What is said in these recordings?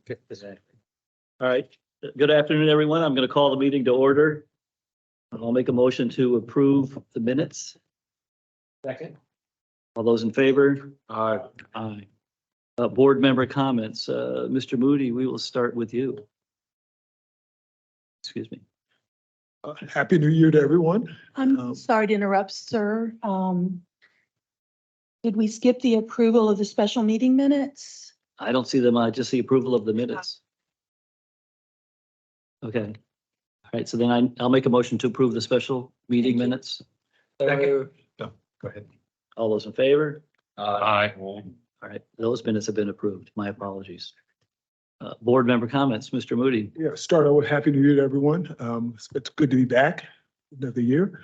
Exactly. All right. Good afternoon, everyone. I'm going to call the meeting to order. I'll make a motion to approve the minutes. Second. All those in favor? Aye. Aye. Board member comments. Mr. Moody, we will start with you. Excuse me. Happy New Year to everyone. I'm sorry to interrupt, sir. Did we skip the approval of the special meeting minutes? I don't see them. I just see approval of the minutes. Okay. All right. So then I'll make a motion to approve the special meeting minutes. Second. Go ahead. All those in favor? Aye. All right. Those minutes have been approved. My apologies. Board member comments, Mr. Moody. Yeah, start out with Happy New Year to everyone. It's good to be back another year.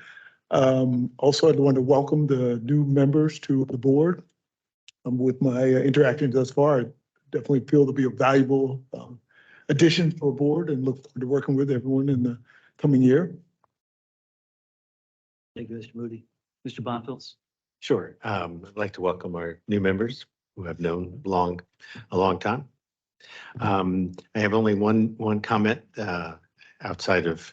Also, I'd want to welcome the new members to the board. With my interactions thus far, I definitely feel to be a valuable addition to our board and look forward to working with everyone in the coming year. Thank you, Mr. Moody. Mr. Bonfils. Sure. I'd like to welcome our new members who have known a long time. I have only one comment outside of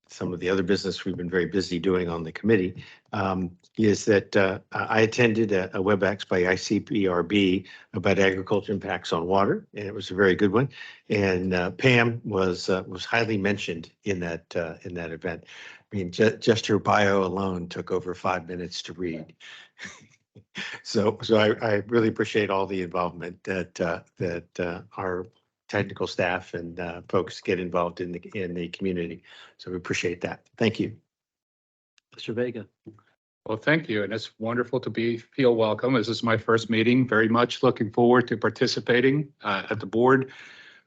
some of the other business we've been very busy doing on the committee, is that I attended a WebEx by ICPRB about agriculture impacts on water, and it was a very good one. And Pam was highly mentioned in that event. I mean, just her bio alone took over 5 minutes to read. So I really appreciate all the involvement that our technical staff and folks get involved in the community. So we appreciate that. Thank you. Mr. Vega. Well, thank you. And it's wonderful to feel welcome. This is my first meeting. Very much looking forward to participating at the board.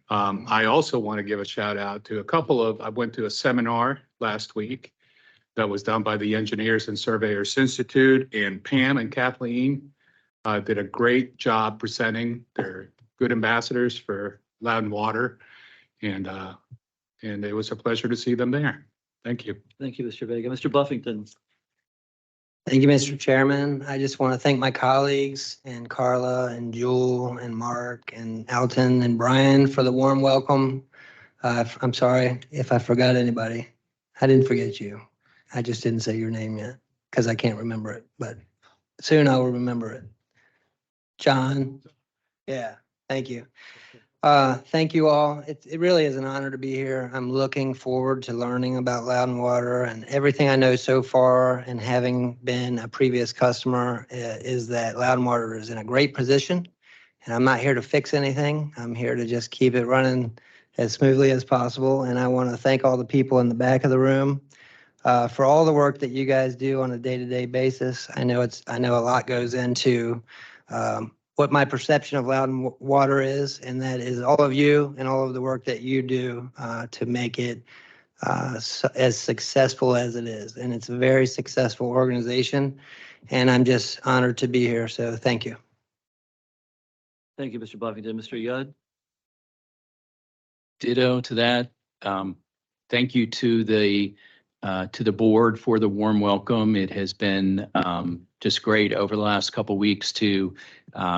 I also want to give a shout out to I went to a seminar last week that was done by the Engineers and Surveyors Institute, and Pam and Kathleen did a great job presenting. They're good ambassadors for Loudon Water, and it was a pleasure to see them there. Thank you. Thank you, Mr. Vega. Mr. Buffington. Thank you, Mr. Chairman. I just want to thank my colleagues and Carla and Jewel and Mark and Alton and Brian for the warm welcome. I'm sorry if I forgot anybody. I didn't forget you. I just didn't say your name yet because I can't remember it, but soon I will remember it. John. Yeah, thank you. Thank you all. It really is an honor to be here. I'm looking forward to learning about Loudon Water, and everything I know so far, and having been a previous customer, is that Loudon Water is in a great position. And I'm not here to fix anything. I'm here to just keep it running as smoothly as possible. And I want to thank all the people in the back of the room for all the work that you guys do on a day-to-day basis. I know a lot goes into what my perception of Loudon Water is, and that is all of you and all of the work that you do to make it as successful as it is. And it's a very successful organization, and I'm just honored to be here. So thank you. Thank you, Mr. Buffington. Mr. Yudd. Ditto to that. Thank you to the board for the warm welcome. It has been just great over the last couple of weeks to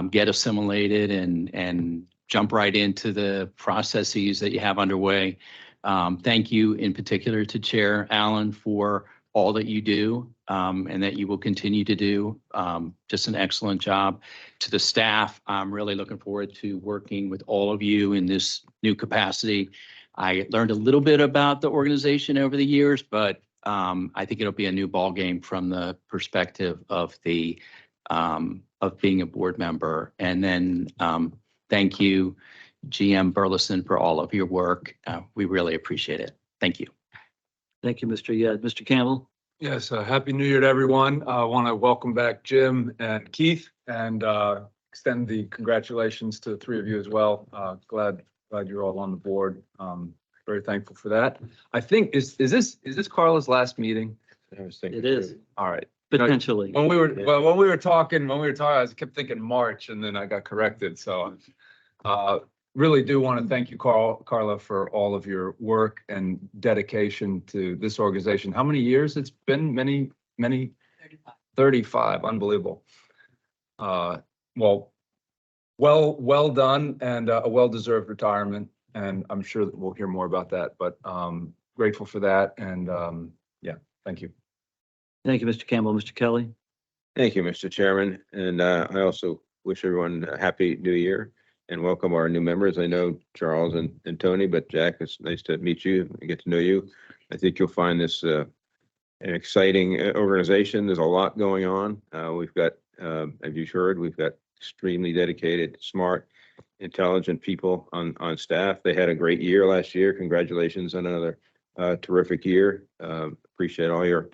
get assimilated and jump right into the processes that you have underway. Thank you in particular to Chair Allen for all that you do and that you will continue to do. Just an excellent job. To the staff, I'm really looking forward to working with all of you in this new capacity. I learned a little bit about the organization over the years, but I think it'll be a new ball game from the perspective of of being a board member. And then thank you, GM Burleson, for all of your work. We really appreciate it. Thank you. Thank you, Mr. Yudd. Mr. Campbell. Yes, Happy New Year to everyone. I want to welcome back Jim and Keith and extend the congratulations to the three of you as well. Glad you're all on the board. Very thankful for that. I think is this Carla's last meeting? It is. All right. Potentially. When we were talking, I kept thinking March, and then I got corrected. So really do want to thank you, Carla, for all of your work and dedication to this organization. How many years it's been? Many. 35. Unbelievable. Well, well done and a well-deserved retirement. And I'm sure that we'll hear more about that, but grateful for that. And yeah, thank you. Thank you, Mr. Campbell. Mr. Kelly? Thank you, Mr. Chairman. And I also wish everyone a happy new year and welcome our new members. I know Charles and Tony, but Jack, it's nice to meet you and get to know you. I think you'll find this an exciting organization. There's a lot going on. We've got, as you've heard, we've got extremely dedicated, smart, intelligent people on staff. They had a great year last year. Congratulations on another terrific year. Appreciate all your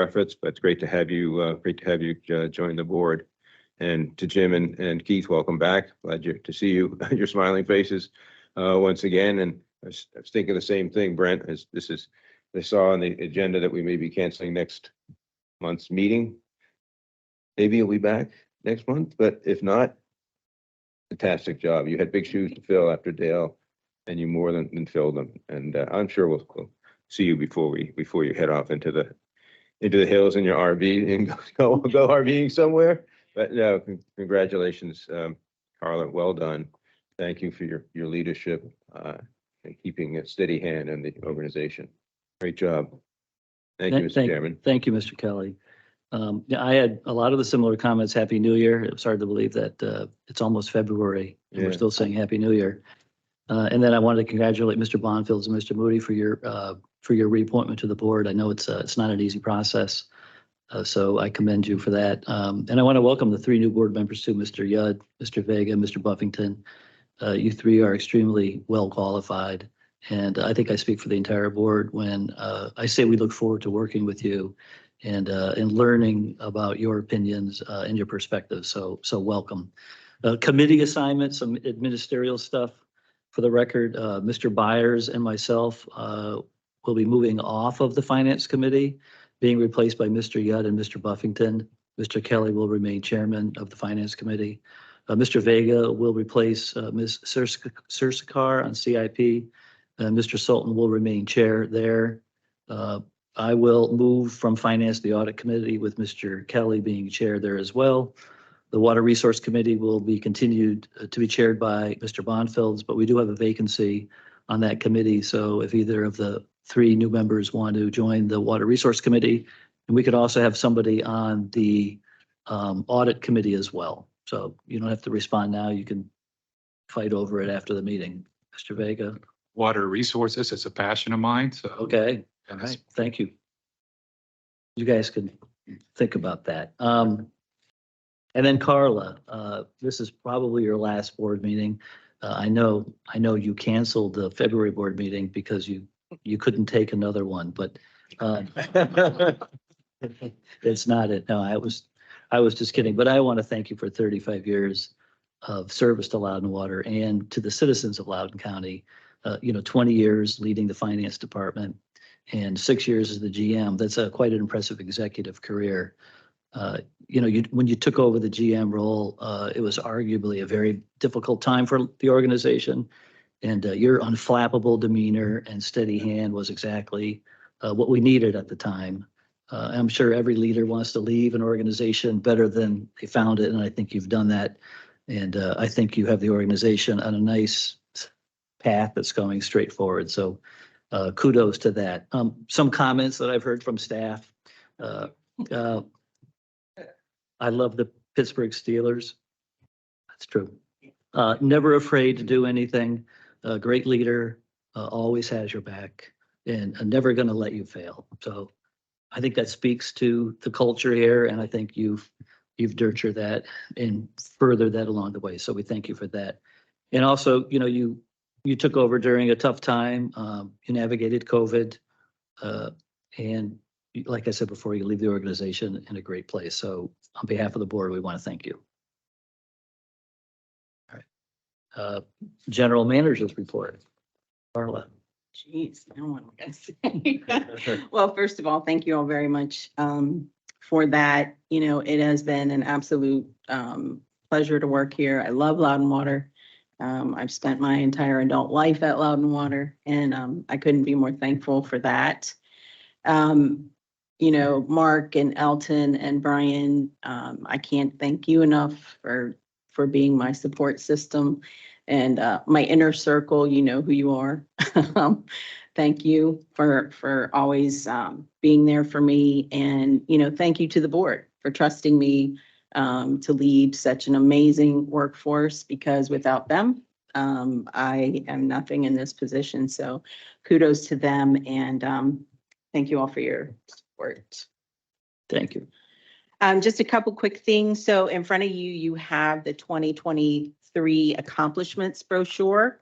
efforts, but it's great to have you join the board. And to Jim and Keith, welcome back. Glad to see you, your smiling faces once again. And I was thinking the same thing, Brent, as I saw on the agenda that we may be canceling next month's meeting. Maybe you'll be back next month, but if not, fantastic job. You had big shoes to fill after Dale, and you more than filled them. And I'm sure we'll see you before you head off into the hills in your RV and go RVing somewhere. But no, congratulations, Carla. Well done. Thank you for your leadership and keeping a steady hand in the organization. Great job. Thank you, Mr. Chairman. Thank you, Mr. Kelly. Yeah, I had a lot of the similar comments. Happy New Year. It's hard to believe that it's almost February and we're still saying Happy New Year. And then I wanted to congratulate Mr. Bonfield and Mr. Moody for your reappointment to the board. I know it's not an easy process, so I commend you for that. And I want to welcome the 3 new board members too, Mr. Yudd, Mr. Vega, Mr. Buffington. You 3 are extremely well qualified. And I think I speak for the entire board when I say we look forward to working with you and learning about your opinions and your perspectives. So welcome. Committee assignments, some administrative stuff. For the record, Mr. Byers and myself will be moving off of the Finance Committee, being replaced by Mr. Yudd and Mr. Buffington. Mr. Kelly will remain chairman of the Finance Committee. Mr. Vega will replace Ms. Sursikar on CIP. Mr. Sultan will remain chair there. I will move from Finance to the Audit Committee with Mr. Kelly being chair there as well. The Water Resource Committee will be continued to be chaired by Mr. Bonfields, but we do have a vacancy on that committee. So if either of the 3 new members want to join the Water Resource Committee, and we could also have somebody on the Audit Committee as well. So you don't have to respond now. You can fight over it after the meeting. Mr. Vega. Water resources is a passion of mine, so. Okay, all right, thank you. You guys can think about that. And then Carla, this is probably your last board meeting. I know you canceled the February board meeting because you couldn't take another one, but it's not it. No, I was just kidding, but I want to thank you for 35 years of service to Loudoun Water and to the citizens of Loudoun County. 20 years leading the finance department and 6 years as the GM. That's quite an impressive executive career. When you took over the GM role, it was arguably a very difficult time for the organization. And your unflappable demeanor and steady hand was exactly what we needed at the time. I'm sure every leader wants to leave an organization better than they found it. And I think you've done that. And I think you have the organization on a nice path that's going straight forward. So kudos to that. Some comments that I've heard from staff. I love the Pittsburgh Steelers. That's true. Never afraid to do anything. Great leader, always has your back and never going to let you fail. So I think that speaks to the culture here. And I think you've nurtured that and furthered that along the way. So we thank you for that. And also, you took over during a tough time. You navigated COVID. And like I said before, you leave the organization in a great place. So on behalf of the board, we want to thank you. All right. General Manager's report. Carla. Jeez, I don't know what I'm gonna say. Well, first of all, thank you all very much for that. It has been an absolute pleasure to work here. I love Loudoun Water. I've spent my entire adult life at Loudoun Water, and I couldn't be more thankful for that. Mark and Elton and Brian, I can't thank you enough for for being my support system and my inner circle. You know who you are. Thank you for always being there for me. And, thank you to the board for trusting me to lead such an amazing workforce, because without them, I am nothing in this position. So kudos to them, and thank you all for your support. Thank you. Just a couple quick things. So in front of you, you have the 2023 accomplishments brochure.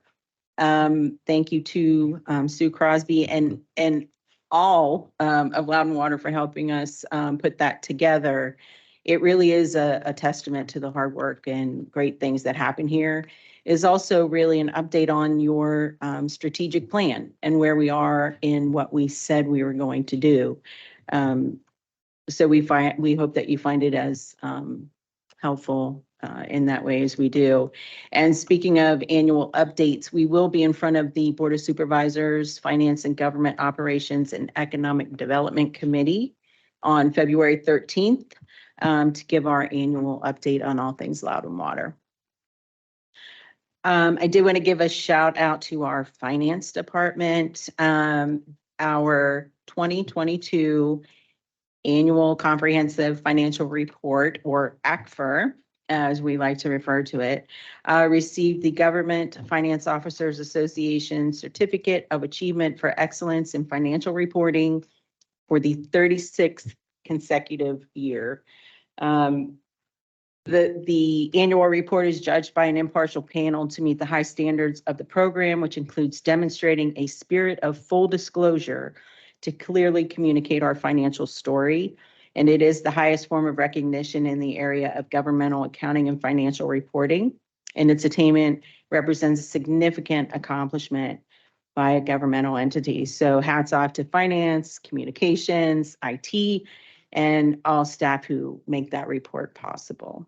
Thank you to Sue Crosby and all of Loudon Water for helping us put that together. It really is a testament to the hard work and great things that happen here. It is also really an update on your strategic plan and where we are in what we said we were going to do. So we hope that you find it as helpful in that way as we do. And speaking of annual updates, we will be in front of the Board of Supervisors, Finance and Government Operations and Economic Development Committee on February 13th to give our annual update on all things Loudon Water. I did want to give a shout out to our finance department. Our 2022 Annual Comprehensive Financial Report, or ACFR, as we like to refer to it, received the Government Finance Officers Association Certificate of Achievement for Excellence in Financial Reporting for the 36th consecutive year. The annual report is judged by an impartial panel to meet the high standards of the program, which includes demonstrating a spirit of full disclosure to clearly communicate our financial story. And it is the highest form of recognition in the area of governmental accounting and financial reporting. And its attainment represents a significant accomplishment by a governmental entity. So hats off to finance, communications, IT, and all staff who make that report possible.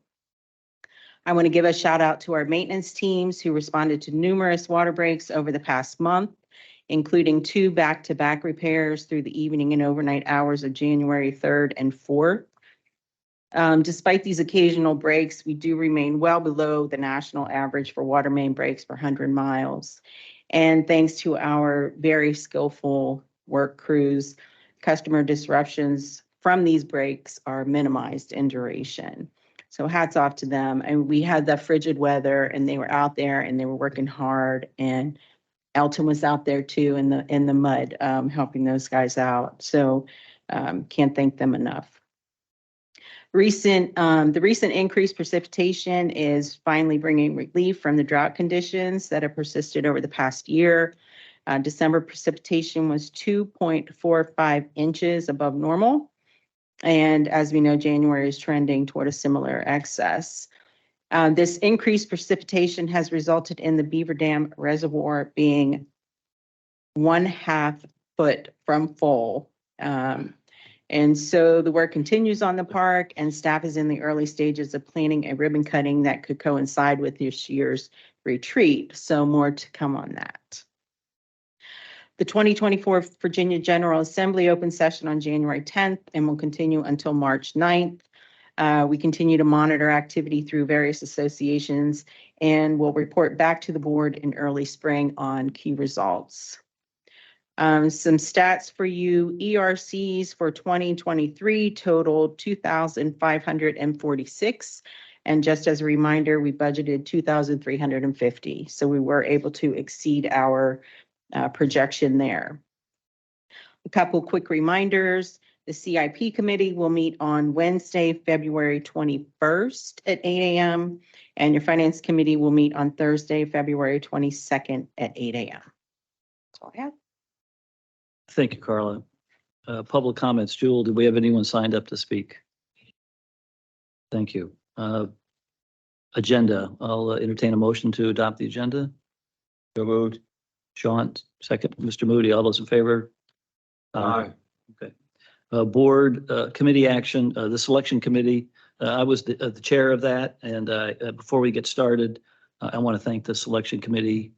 I want to give a shout out to our maintenance teams who responded to numerous water breaks over the past month, including 2 back-to-back repairs through the evening and overnight hours of January 3rd and 4th. Despite these occasional breaks, we do remain well below the national average for water main breaks per 100 miles. And thanks to our very skillful work crews, customer disruptions from these breaks are minimized in duration. So hats off to them. And we had the frigid weather and they were out there and they were working hard, and Elton was out there too in the mud, helping those guys out. So can't thank them enough. The recent increased precipitation is finally bringing relief from the drought conditions that have persisted over the past year. December precipitation was 2.45 inches above normal. And as we know, January is trending toward a similar excess. This increased precipitation has resulted in the Beaver Dam Reservoir being 1/2 foot from full. And so the work continues on the park, and staff is in the early stages of planning a ribbon cutting that could coincide with this year's retreat. So more to come on that. The 2024 Virginia General Assembly open session on January 10th and will continue until March 9th. We continue to monitor activity through various associations and will report back to the board in early spring on key results. Some stats for you: ERCs for 2023 totaled 2,546. And just as a reminder, we budgeted 2,350. So we were able to exceed our projection there. A couple quick reminders. The CIP committee will meet on Wednesday, February 21st at 8 a.m. And your finance committee will meet on Thursday, February 22nd at 8 a.m. That's all I have. Thank you, Carla. Public comments. Jewel, do we have anyone signed up to speak? Thank you. Agenda. I'll entertain a motion to adopt the agenda. So moved. Sean, second. Mr. Moody, all those in favor? Aye. Okay. Board committee action, the selection committee. I was the chair of that. And before we get started, I want to thank the selection committee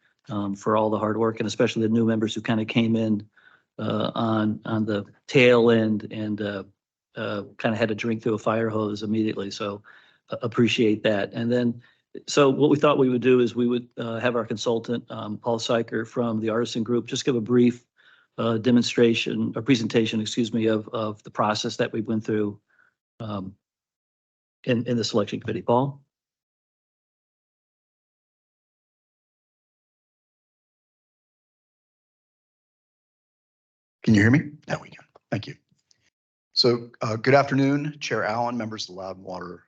for all the hard work, and especially the new members who kind of came in on the tail end and kind of had to drink through a fire hose immediately. So appreciate that. And then So what we thought we would do is we would have our consultant, Paul Syker from the Artisan Group, just give a brief demonstration or presentation, excuse me, of the process that we went through in the selection committee. Paul? Can you hear me? Now we can. Thank you. So good afternoon, Chair Allen, members of the Loudon Water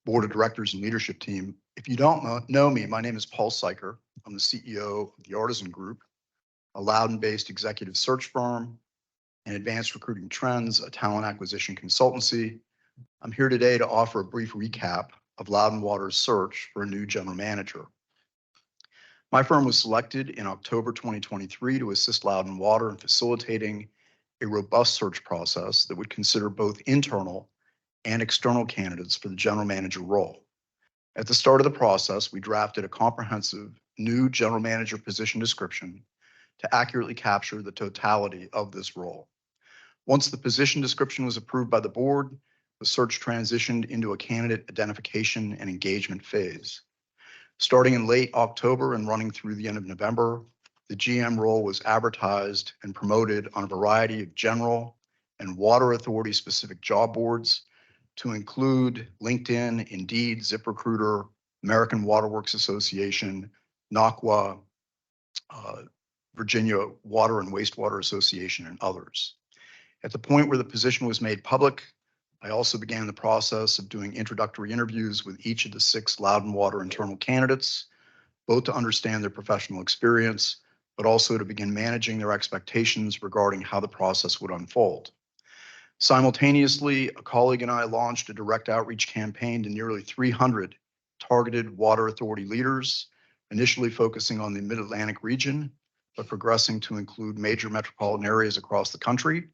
Board of Directors and leadership team. If you don't know me, my name is Paul Syker. I'm the CEO of the Artisan Group, a Loudon-based executive search firm and advanced recruiting trends, a talent acquisition consultancy. I'm here today to offer a brief recap of Loudon Water's search for a new general manager. My firm was selected in October 2023 to assist Loudon Water in facilitating a robust search process that would consider both internal and external candidates for the general manager role. At the start of the process, we drafted a comprehensive new general manager position description to accurately capture the totality of this role. Once the position description was approved by the board, the search transitioned into a candidate identification and engagement phase. Starting in late October and running through the end of November, the GM role was advertised and promoted on a variety of general and water authority specific job boards to include LinkedIn, Indeed, ZipRecruiter, American Water Works Association, NACWA, Virginia Water and Wastewater Association, and others. At the point where the position was made public, I also began the process of doing introductory interviews with each of the 6 Loudon Water internal candidates, both to understand their professional experience, but also to begin managing their expectations regarding how the process would unfold. Simultaneously, a colleague and I launched a direct outreach campaign to nearly 300 targeted water authority leaders, initially focusing on the Mid-Atlantic region, but progressing to include major metropolitan areas across the country.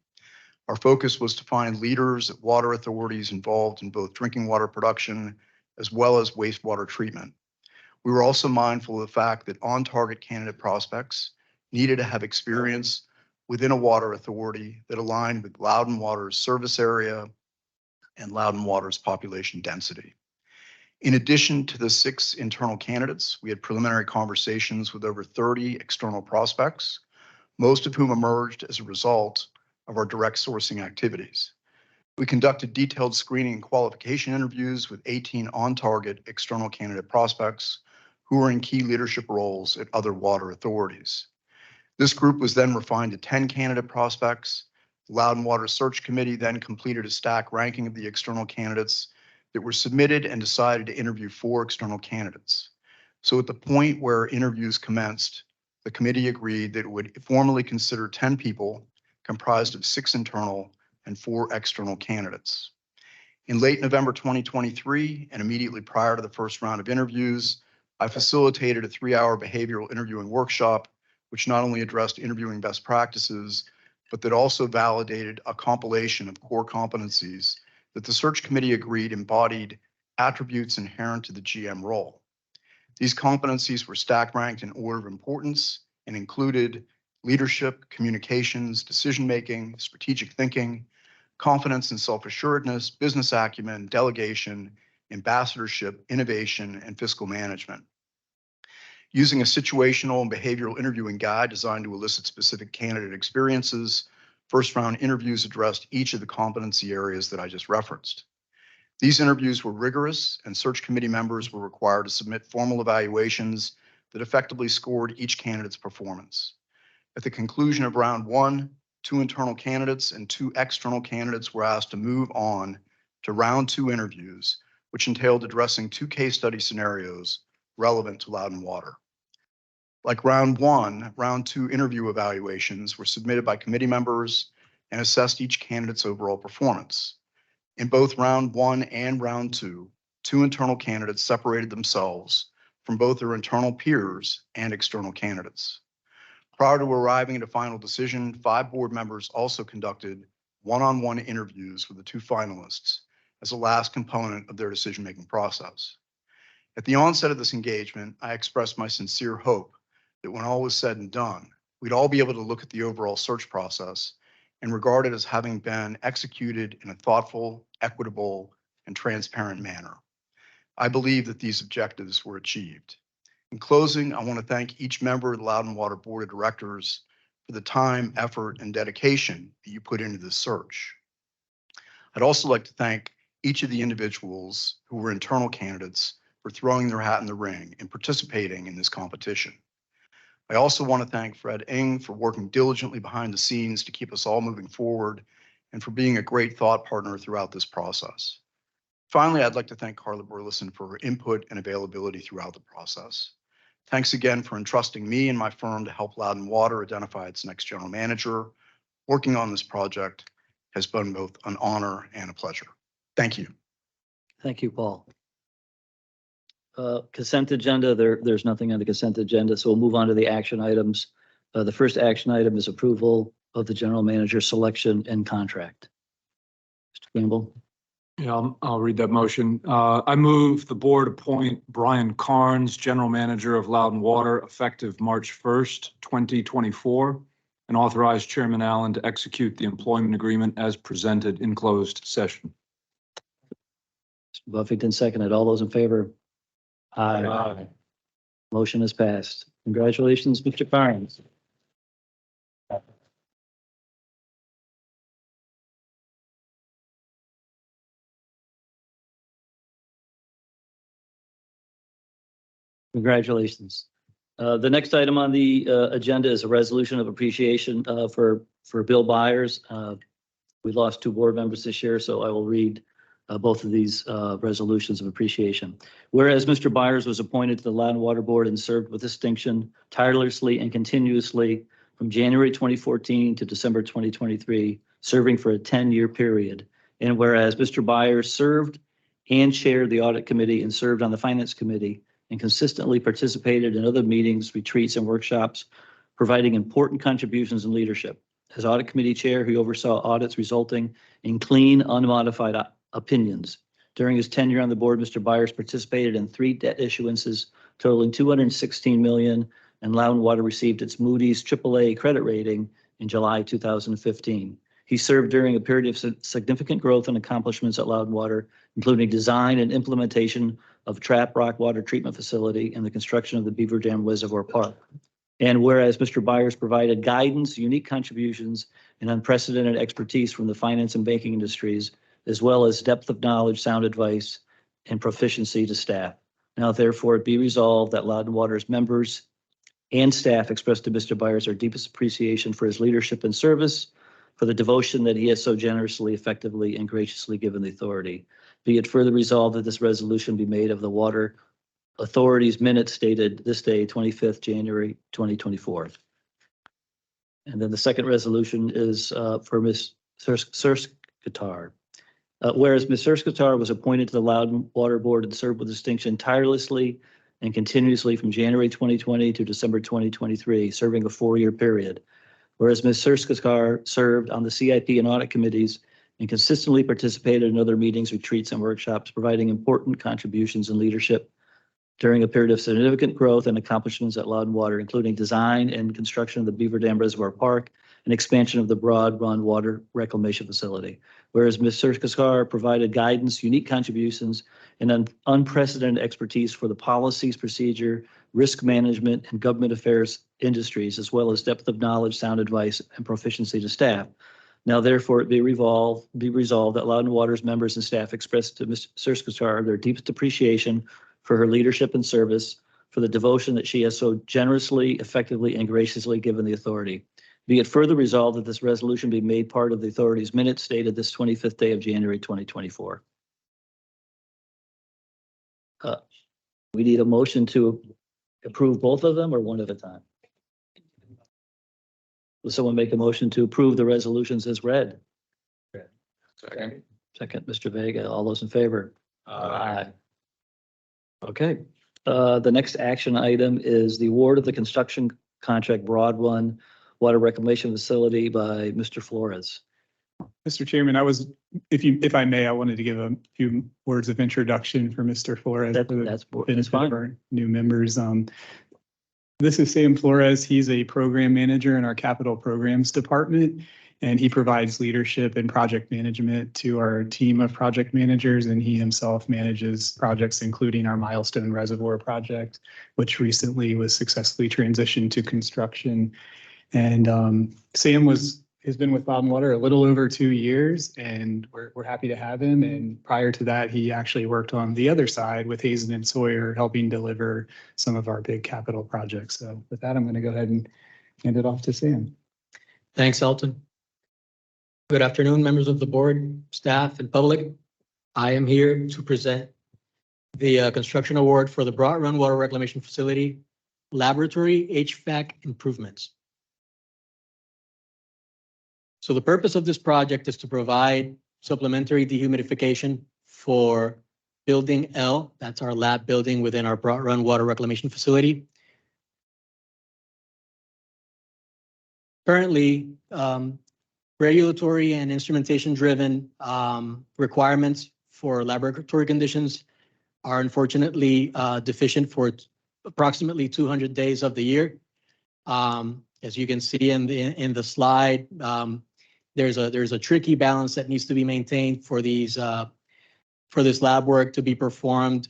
Our focus was to find leaders at water authorities involved in both drinking water production as well as wastewater treatment. We were also mindful of the fact that on-target candidate prospects needed to have experience within a water authority that aligned with Loudon Water's service area and Loudon Water's population density. In addition to the 6 internal candidates, we had preliminary conversations with over 30 external prospects, most of whom emerged as a result of our direct sourcing activities. We conducted detailed screening and qualification interviews with 18 on-target external candidate prospects who were in key leadership roles at other water authorities. This group was then refined to 10 candidate prospects. The Loudon Water Search Committee then completed a stack ranking of the external candidates that were submitted and decided to interview 4 external candidates. So at the point where interviews commenced, the committee agreed that it would formally consider 10 people comprised of 6 internal and 4 external candidates. In late November 2023, and immediately prior to the first round of interviews, I facilitated a 3-hour behavioral interviewing workshop, which not only addressed interviewing best practices, but that also validated a compilation of core competencies that the search committee agreed embodied attributes inherent to the GM role. These competencies were stack ranked in order of importance and included leadership, communications, decision-making, strategic thinking, confidence and self-assuredness, business acumen, delegation, ambassadorship, innovation, and fiscal management. Using a situational and behavioral interviewing guide designed to elicit specific candidate experiences, first-round interviews addressed each of the competency areas that I just referenced. These interviews were rigorous, and search committee members were required to submit formal evaluations that effectively scored each candidate's performance. At the conclusion of round 1, 2 internal candidates and 2 external candidates were asked to move on to round 2 interviews, which entailed addressing 2 case study scenarios relevant to Loudon Water. Like round 1, round 2 interview evaluations were submitted by committee members and assessed each candidate's overall performance. In both round 1 and round 2, 2 internal candidates separated themselves from both their internal peers and external candidates. Prior to arriving at a final decision, 5 board members also conducted one-on-one interviews with the 2 finalists as a last component of their decision-making process. At the onset of this engagement, I expressed my sincere hope that when all was said and done, we'd all be able to look at the overall search process and regard it as having been executed in a thoughtful, equitable, and transparent manner. I believe that these objectives were achieved. In closing, I want to thank each member of the Loudon Water Board of Directors for the time, effort, and dedication that you put into this search. I'd also like to thank each of the individuals who were internal candidates for throwing their hat in the ring and participating in this competition. I also want to thank Fred Ng for working diligently behind the scenes to keep us all moving forward and for being a great thought partner throughout this process. Finally, I'd like to thank Carla Burleson for her input and availability throughout the process. Thanks again for entrusting me and my firm to help Loudon Water identify its next general manager. Working on this project has been both an honor and a pleasure. Thank you. Thank you, Paul. Consent agenda, there's nothing on the consent agenda, so we'll move on to the action items. The first action item is approval of the general manager selection and contract. Mr. Campbell, Yeah, I'll read that motion. I move the board appoint Brian Carnes, General Manager of Loudon Water, effective March 1st, 2024, and authorize Chairman Allen to execute the employment agreement as presented in closed session. Mr. Buffington seconded. All those in favor? Aye. Motion is passed. Congratulations, Mr. Carnes. Congratulations. The next item on the agenda is a resolution of appreciation for Bill Byers. We lost 2 board members this year, so I will read both of these resolutions of appreciation. Whereas Mr. Byers was appointed to the Loudon Water Board and served with distinction tirelessly and continuously from January 2014 to December 2023, serving for a 10-year period. And whereas Mr. Byers served and chaired the Audit Committee and served on the Finance Committee and consistently participated in other meetings, retreats, and workshops, providing important contributions and leadership. As Audit Committee Chair, he oversaw audits resulting in clean, unmodified opinions. During his tenure on the board, Mr. Byers participated in 3 debt issuances totaling $216 million, and Loudon Water received its Moody's AAA credit rating in July 2015. He served during a period of significant growth and accomplishments at Loudon Water, including design and implementation of Trap Rock Water Treatment Facility and the construction of the Beaver Dam Reservoir Park. And whereas Mr. Byers provided guidance, unique contributions, and unprecedented expertise from the finance and banking industries, as well as depth of knowledge, sound advice, and proficiency to staff. Now therefore it be resolved that Loudon Water's members and staff express to Mr. Byers our deepest appreciation for his leadership and service, for the devotion that he has so generously, effectively, and graciously given the authority. Be it further resolved that this resolution be made of the Water Authority's minutes dated this day, 25th January 2024. And then the second resolution is for Ms. Surskatar. Whereas Ms. Surskatar was appointed to the Loudon Water Board and served with distinction tirelessly and continuously from January 2020 to December 2023, serving a 4-year period. Whereas Ms. Surskatar served on the CIP and audit committees and consistently participated in other meetings, retreats, and workshops, providing important contributions and leadership during a period of significant growth and accomplishments at Loudon Water, including design and construction of the Beaver Dam Reservoir Park and expansion of the Broad Run Water Reclamation Facility. Whereas Ms. Surskatar provided guidance, unique contributions, and unprecedented expertise for the policies, procedure, risk management, and government affairs industries, as well as depth of knowledge, sound advice, and proficiency to staff. Now, therefore, it be resolved that Loudon Water's members and staff express to Ms. Surskatar their deepest appreciation for her leadership and service, for the devotion that she has so generously, effectively, and graciously given the authority. Be it further resolved that this resolution be made part of the authority's minutes dated this 25th day of January 2024. We need a motion to approve both of them or one at a time? Will someone make a motion to approve the resolutions as read? Second. Second, Mr. Vega. All those in favor? Aye. Okay. The next action item is the award of the construction contract Broad Run Water Reclamation Facility by Mr. Flores. Mr. Chairman, if I may, I wanted to give a few words of introduction for Mr. Flores. That's benefit fine. of our new members. This is Sam Flores. He's a program manager in our capital programs department. And he provides leadership and project management to our team of project managers, and he himself manages projects, including our Milestone Reservoir project, which recently was successfully transitioned to construction. And Sam has been with Loudon Water a little over 2 years, and we're happy to have him. And prior to that, he actually worked on the other side with Hazen and Sawyer, helping deliver some of our big capital projects. So with that, I'm going to go ahead and hand it off to Sam. Thanks, Elton. Good afternoon, members of the board, staff, and public. I am here to present the construction award for the Broad Run Water Reclamation Facility Laboratory HVAC improvements. So the purpose of this project is to provide supplementary dehumidification for Building L. That's our lab building within our Broad Run Water Reclamation Facility. Currently, regulatory and instrumentation-driven requirements for laboratory conditions are unfortunately deficient for approximately 200 days of the year. As you can see in the slide, there's a tricky balance that needs to be maintained for these for this lab work to be performed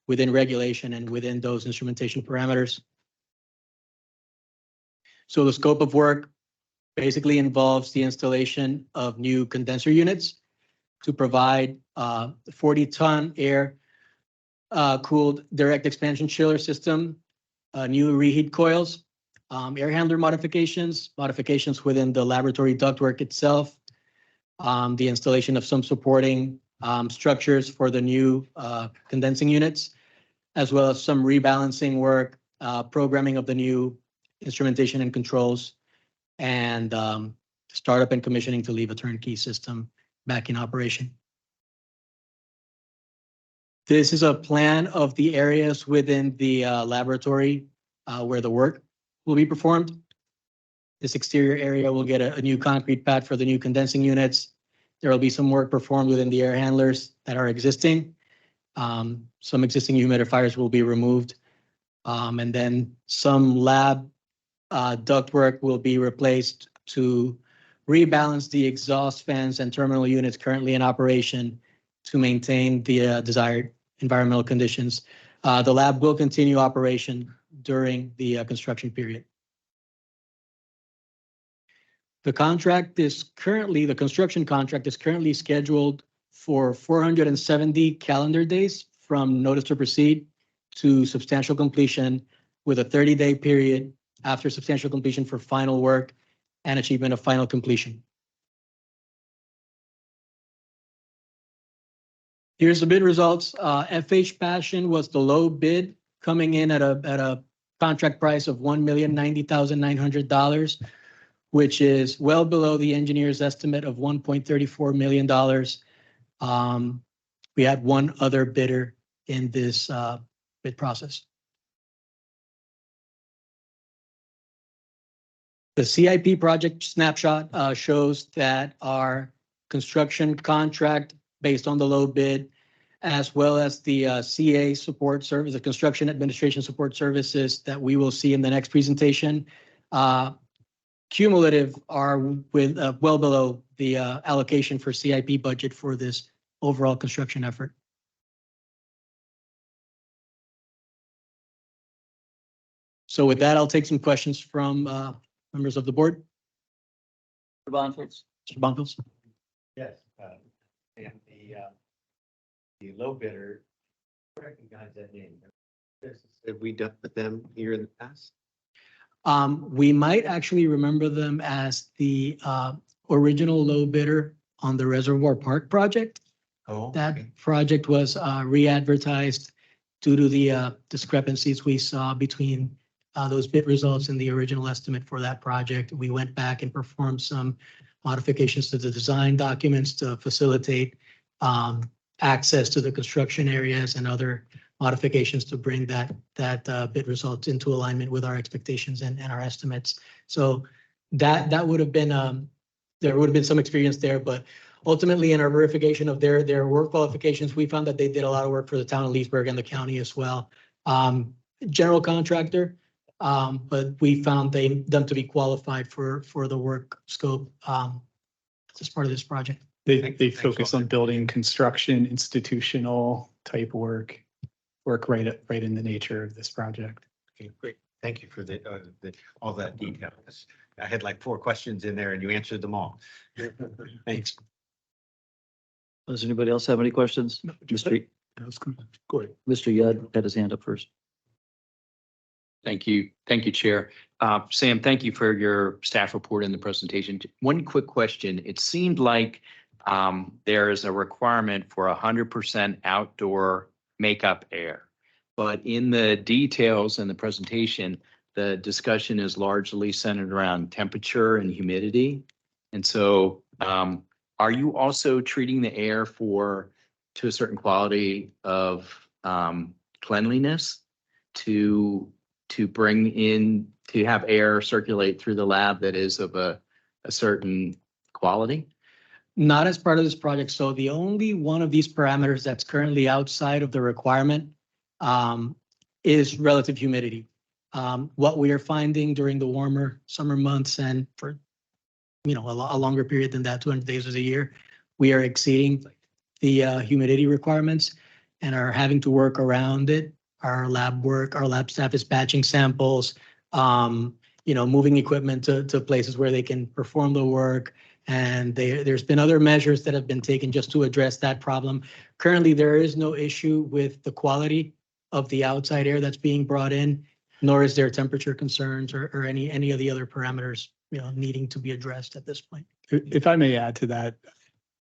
within regulation and within those instrumentation parameters. So the scope of work basically involves the installation of new condenser units to provide 40-ton air cooled direct expansion chiller system, new reheat coils, air handler modifications within the laboratory ductwork itself, the installation of some supporting structures for the new condensing units, as well as some rebalancing work, programming of the new instrumentation and controls, and startup and commissioning to leave a turnkey system back in operation. This is a plan of the areas within the laboratory where the work will be performed. This exterior area will get a new concrete pad for the new condensing units. There will be some work performed within the air handlers that are existing. Some existing humidifiers will be removed. And then some lab ductwork will be replaced to rebalance the exhaust fans and terminal units currently in operation to maintain the desired environmental conditions. The lab will continue operation during the construction period. The construction contract is currently scheduled for 470 calendar days from notice to proceed to substantial completion, with a 30-day period after substantial completion for final work and achievement of final completion. Here's the bid results. FH Passion was the low bid, coming in at a contract price of $1,090,900, which is well below the engineer's estimate of $1.34 million. We had one other bidder in this bid process. The CIP project snapshot shows that our construction contract, based on the low bid, as well as the CA support service, the construction administration support services that we will see in the next presentation, cumulative are with well below the allocation for CIP budget for this overall construction effort. So with that, I'll take some questions from members of the board. Mr. Bonfils? Mr. Bonfils? Yes, and the low bidder, recognize that name. Have we done with them here in the past? We might actually remember them as the original low bidder on the Reservoir Park project. Oh, That project was re-advertised due to the discrepancies we saw between those bid results and the original estimate for that project. We went back and performed some modifications to the design documents to facilitate access to the construction areas and other modifications to bring that bid results into alignment with our expectations and our estimates. So that would have been there would have been some experience there, but ultimately in our verification of their work qualifications, we found that they did a lot of work for the town of Leesburg and the county as well. General contractor, But we found them to be qualified for the work scope as part of this project. They focus on building construction, institutional type work right in the nature of this project. Okay, great. Thank you for all that detail. I had like 4 questions in there and you answered them all. Thanks. Does anybody else have any questions? Mr. Go ahead. Mr. Yudd had his hand up first. Thank you. Thank you, Chair. Sam, thank you for your staff report and the presentation. One quick question. It seemed like there is a requirement for 100% outdoor makeup air. But in the details in the presentation, the discussion is largely centered around temperature and humidity. And so are you also treating the air to a certain quality of cleanliness to bring in, to have air circulate through the lab that is of a certain quality? Not as part of this project. So the only one of these parameters that's currently outside of the requirement is relative humidity. What we are finding during the warmer summer months and for, a longer period than that, 200 days of the year, we are exceeding the humidity requirements and are having to work around it. Our lab staff is batching samples, moving equipment to places where they can perform the work. And there's been other measures that have been taken just to address that problem. Currently, there is no issue with the quality of the outside air that's being brought in, nor is there temperature concerns or any of the other parameters, needing to be addressed at this point. If I may add to that,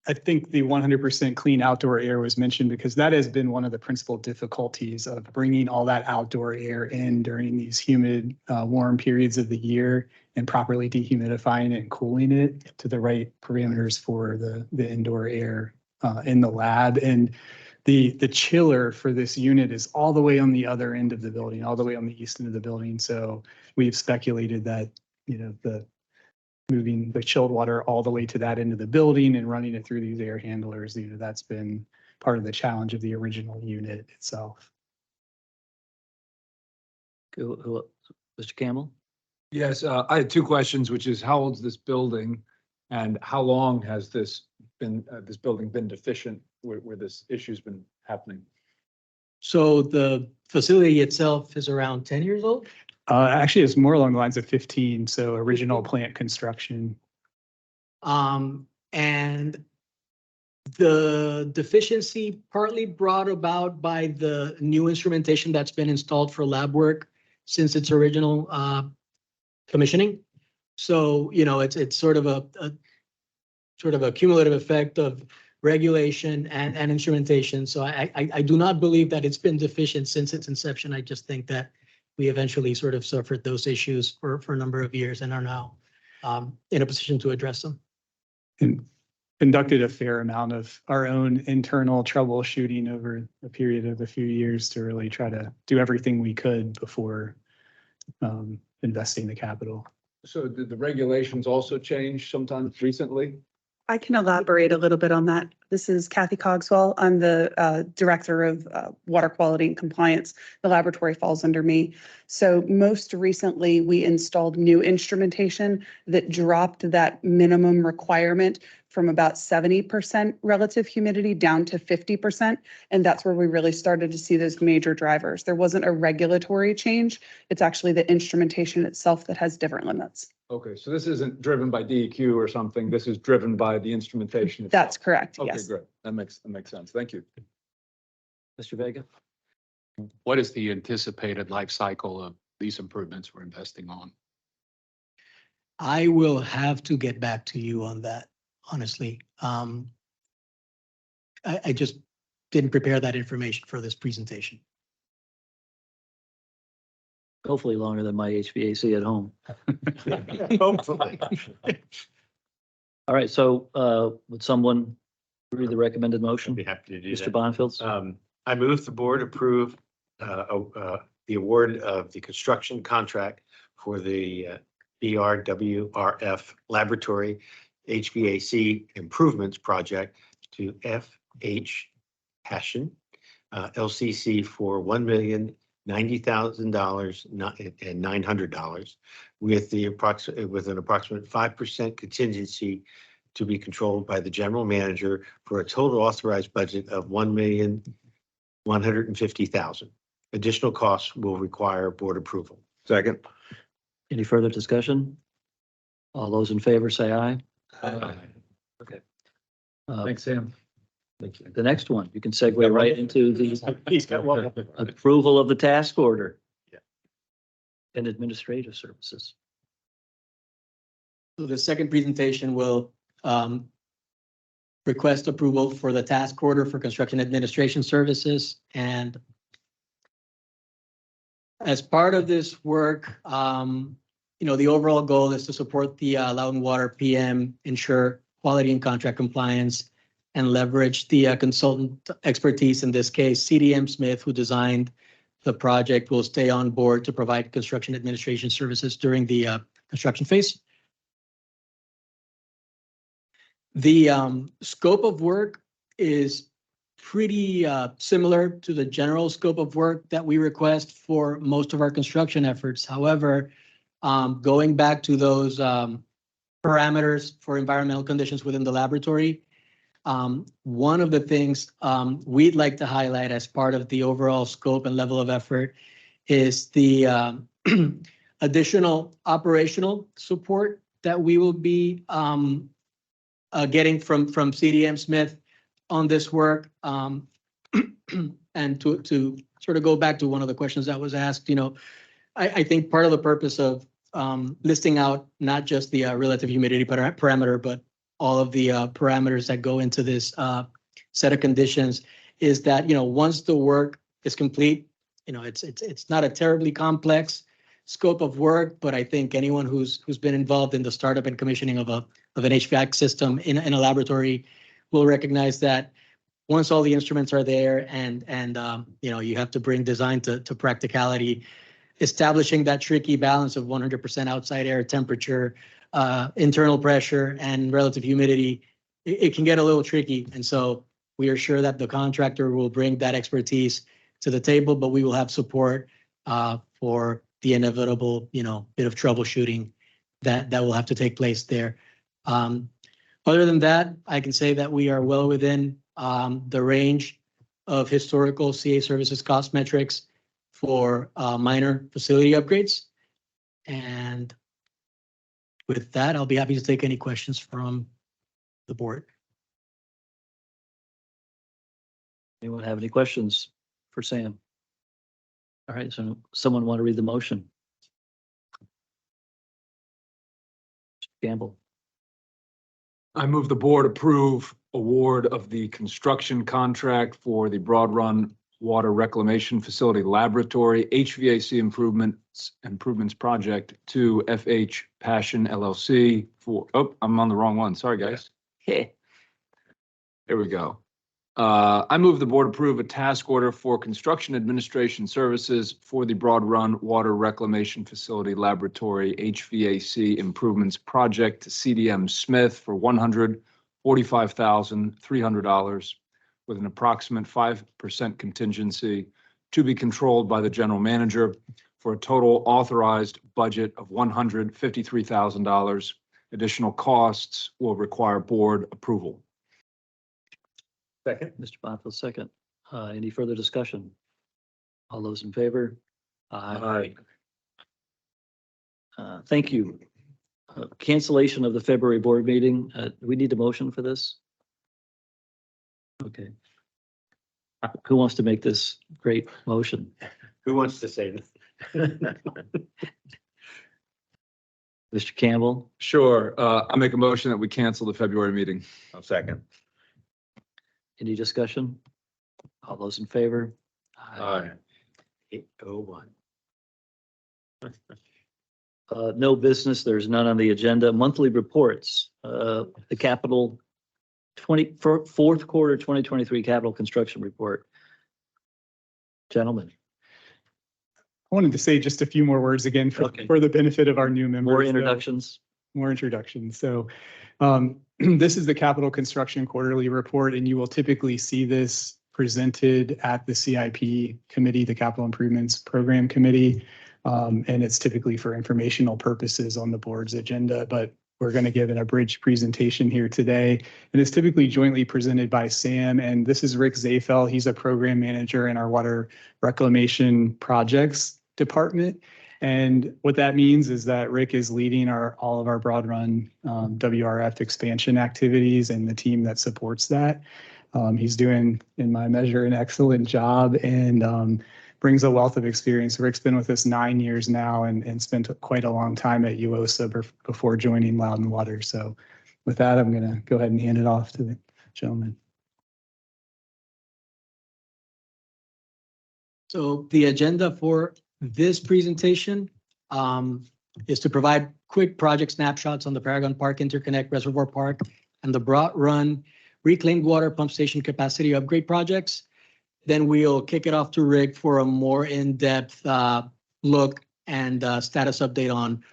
I think the 100% clean outdoor air was mentioned because that has been one of the principal difficulties of bringing all that outdoor air in during these humid, warm periods of the year and properly dehumidifying it and cooling it to the right parameters for the indoor air in the lab. And the chiller for this unit is all the way on the other end of the building, all the way on the east end of the building. So we've speculated that, moving the chilled water all the way to that end of the building and running it through these air handlers, that's been part of the challenge of the original unit itself. Mr. Campbell? Yes, I had 2 questions, which is how old is this building? And how long has this building been deficient where this issue's been happening? So the facility itself is around 10 years old. Actually, it's more along the lines of 15. So original plant construction. And the deficiency partly brought about by the new instrumentation that's been installed for lab work since its original commissioning. So, it's sort of a cumulative effect of regulation and instrumentation. So I do not believe that it's been deficient since its inception. I just think that we eventually sort of suffered those issues for a number of years and are now in a position to address them. And conducted a fair amount of our own internal troubleshooting over a period of a few years to really try to do everything we could before investing the capital. So did the regulations also change sometime recently? I can elaborate a little bit on that. This is Kathy Cogswell. I'm the Director of Water Quality and Compliance. The laboratory falls under me. So most recently, we installed new instrumentation that dropped that minimum requirement from about 70% relative humidity down to 50%. And that's where we really started to see those major drivers. There wasn't a regulatory change. It's actually the instrumentation itself that has different limits. Okay, so this isn't driven by DEQ or something. This is driven by the instrumentation itself. That's correct, Okay, yes. great. That makes sense. Thank you. Mr. Vega? What is the anticipated life cycle of these improvements we're investing on? I will have to get back to you on that, honestly. I just didn't prepare that information for this presentation. Hopefully longer than my HVAC at home. Hopefully. All right, so would someone read the recommended I'd motion? be happy to do Mr. that. Bonfield? I move the board approve the award of the construction contract for the BRWRF Laboratory HVAC Improvements Project to FH Passion LCC for $1,000,000 $90,000 and $900 with an approximate 5% contingency to be controlled by the general manager for a total authorized budget of $1,150,000. Additional costs will require board approval. Second. Any further discussion? All those in favor say aye. Okay. Thanks, Sam. Thank you. The next one, you can segue right into the approval of the task order. Yeah. And administrative services. So the second presentation will request approval for the task order for construction administration services. And as part of this work, the overall goal is to support the Loudoun Water PM, ensure quality and contract compliance, and leverage the consultant expertise. In this case, CDM Smith, who designed the project, will stay on board to provide construction administration services during the construction phase. The scope of work is pretty similar to the general scope of work that we request for most of our construction efforts. However, going back to those parameters for environmental conditions within the laboratory, one of the things we'd like to highlight as part of the overall scope and level of effort is the additional operational support that we will be getting from CDM Smith on this work. And to sort of go back to one of the questions that was asked, I think part of the purpose of listing out not just the relative humidity parameter, but all of the parameters that go into this set of conditions is that, once the work is complete, it's not a terribly complex scope of work, but I think anyone who's been involved in the startup and commissioning of an HVAC system in a laboratory will recognize that once all the instruments are there and you have to bring design to practicality, establishing that tricky balance of 100% outside air temperature, internal pressure, and relative humidity, it can get a little tricky. And so we are sure that the contractor will bring that expertise to the table, but we will have support for the inevitable, bit of troubleshooting that will have to take place there. Other than that, I can say that we are well within the range of historical CA services cost metrics for minor facility upgrades. And with that, I'll be happy to take any questions from the board. Anyone have any questions for Sam? All right, so someone want to read the motion? Campbell. I move the board approve award of the construction contract for the Broad Run Water Reclamation Facility Laboratory HVAC improvements project to FH Passion LLC for, I'm on the wrong one. Sorry, guys. Okay. Here we go. I move the board approve a task order for construction administration services for the Broad Run Water Reclamation Facility Laboratory HVAC improvements project to CDM Smith for $145,300 with an approximate 5% contingency to be controlled by the general manager for a total authorized budget of $153,000. Additional costs will require board approval. Second. Mr. Bonfield, second. Any further discussion? All those in favor? Aye. Thank you. Cancellation of the February board meeting. Do we need a motion for this? Okay. Who wants to make this great motion? Who wants to say this? Mr. Campbell? Sure. I make a motion that we cancel the February meeting. I'll second. Any discussion? All those in favor? Aye. 801. No business. There's none on the agenda. Monthly reports. The capital fourth quarter 2023 capital construction report. Gentlemen. I wanted to say just a few more words again for the benefit of our new members. More introductions. More introductions. So this is the capital construction quarterly report, and you will typically see this presented at the CIP committee, the Capital Improvements Program Committee. And it's typically for informational purposes on the board's agenda, but we're going to give an abridged presentation here today. And it's typically jointly presented by Sam, and this is Rick Zafel. He's a program manager in our water reclamation projects department. And what that means is that Rick is leading all of our Broad Run WRF expansion activities and the team that supports that. He's doing, in my measure, an excellent job and brings a wealth of experience. Rick's been with us 9 years now and spent quite a long time at UOSA before joining Loudon Water. So with that, I'm going to go ahead and hand it off to the gentleman. So the agenda for this presentation is to provide quick project snapshots on the Paragon Park Interconnect Reservoir Park and the Broad Run Reclaimed Water Pump Station Capacity Upgrade projects. Then we'll kick it off to Rick for a more in-depth look and status update on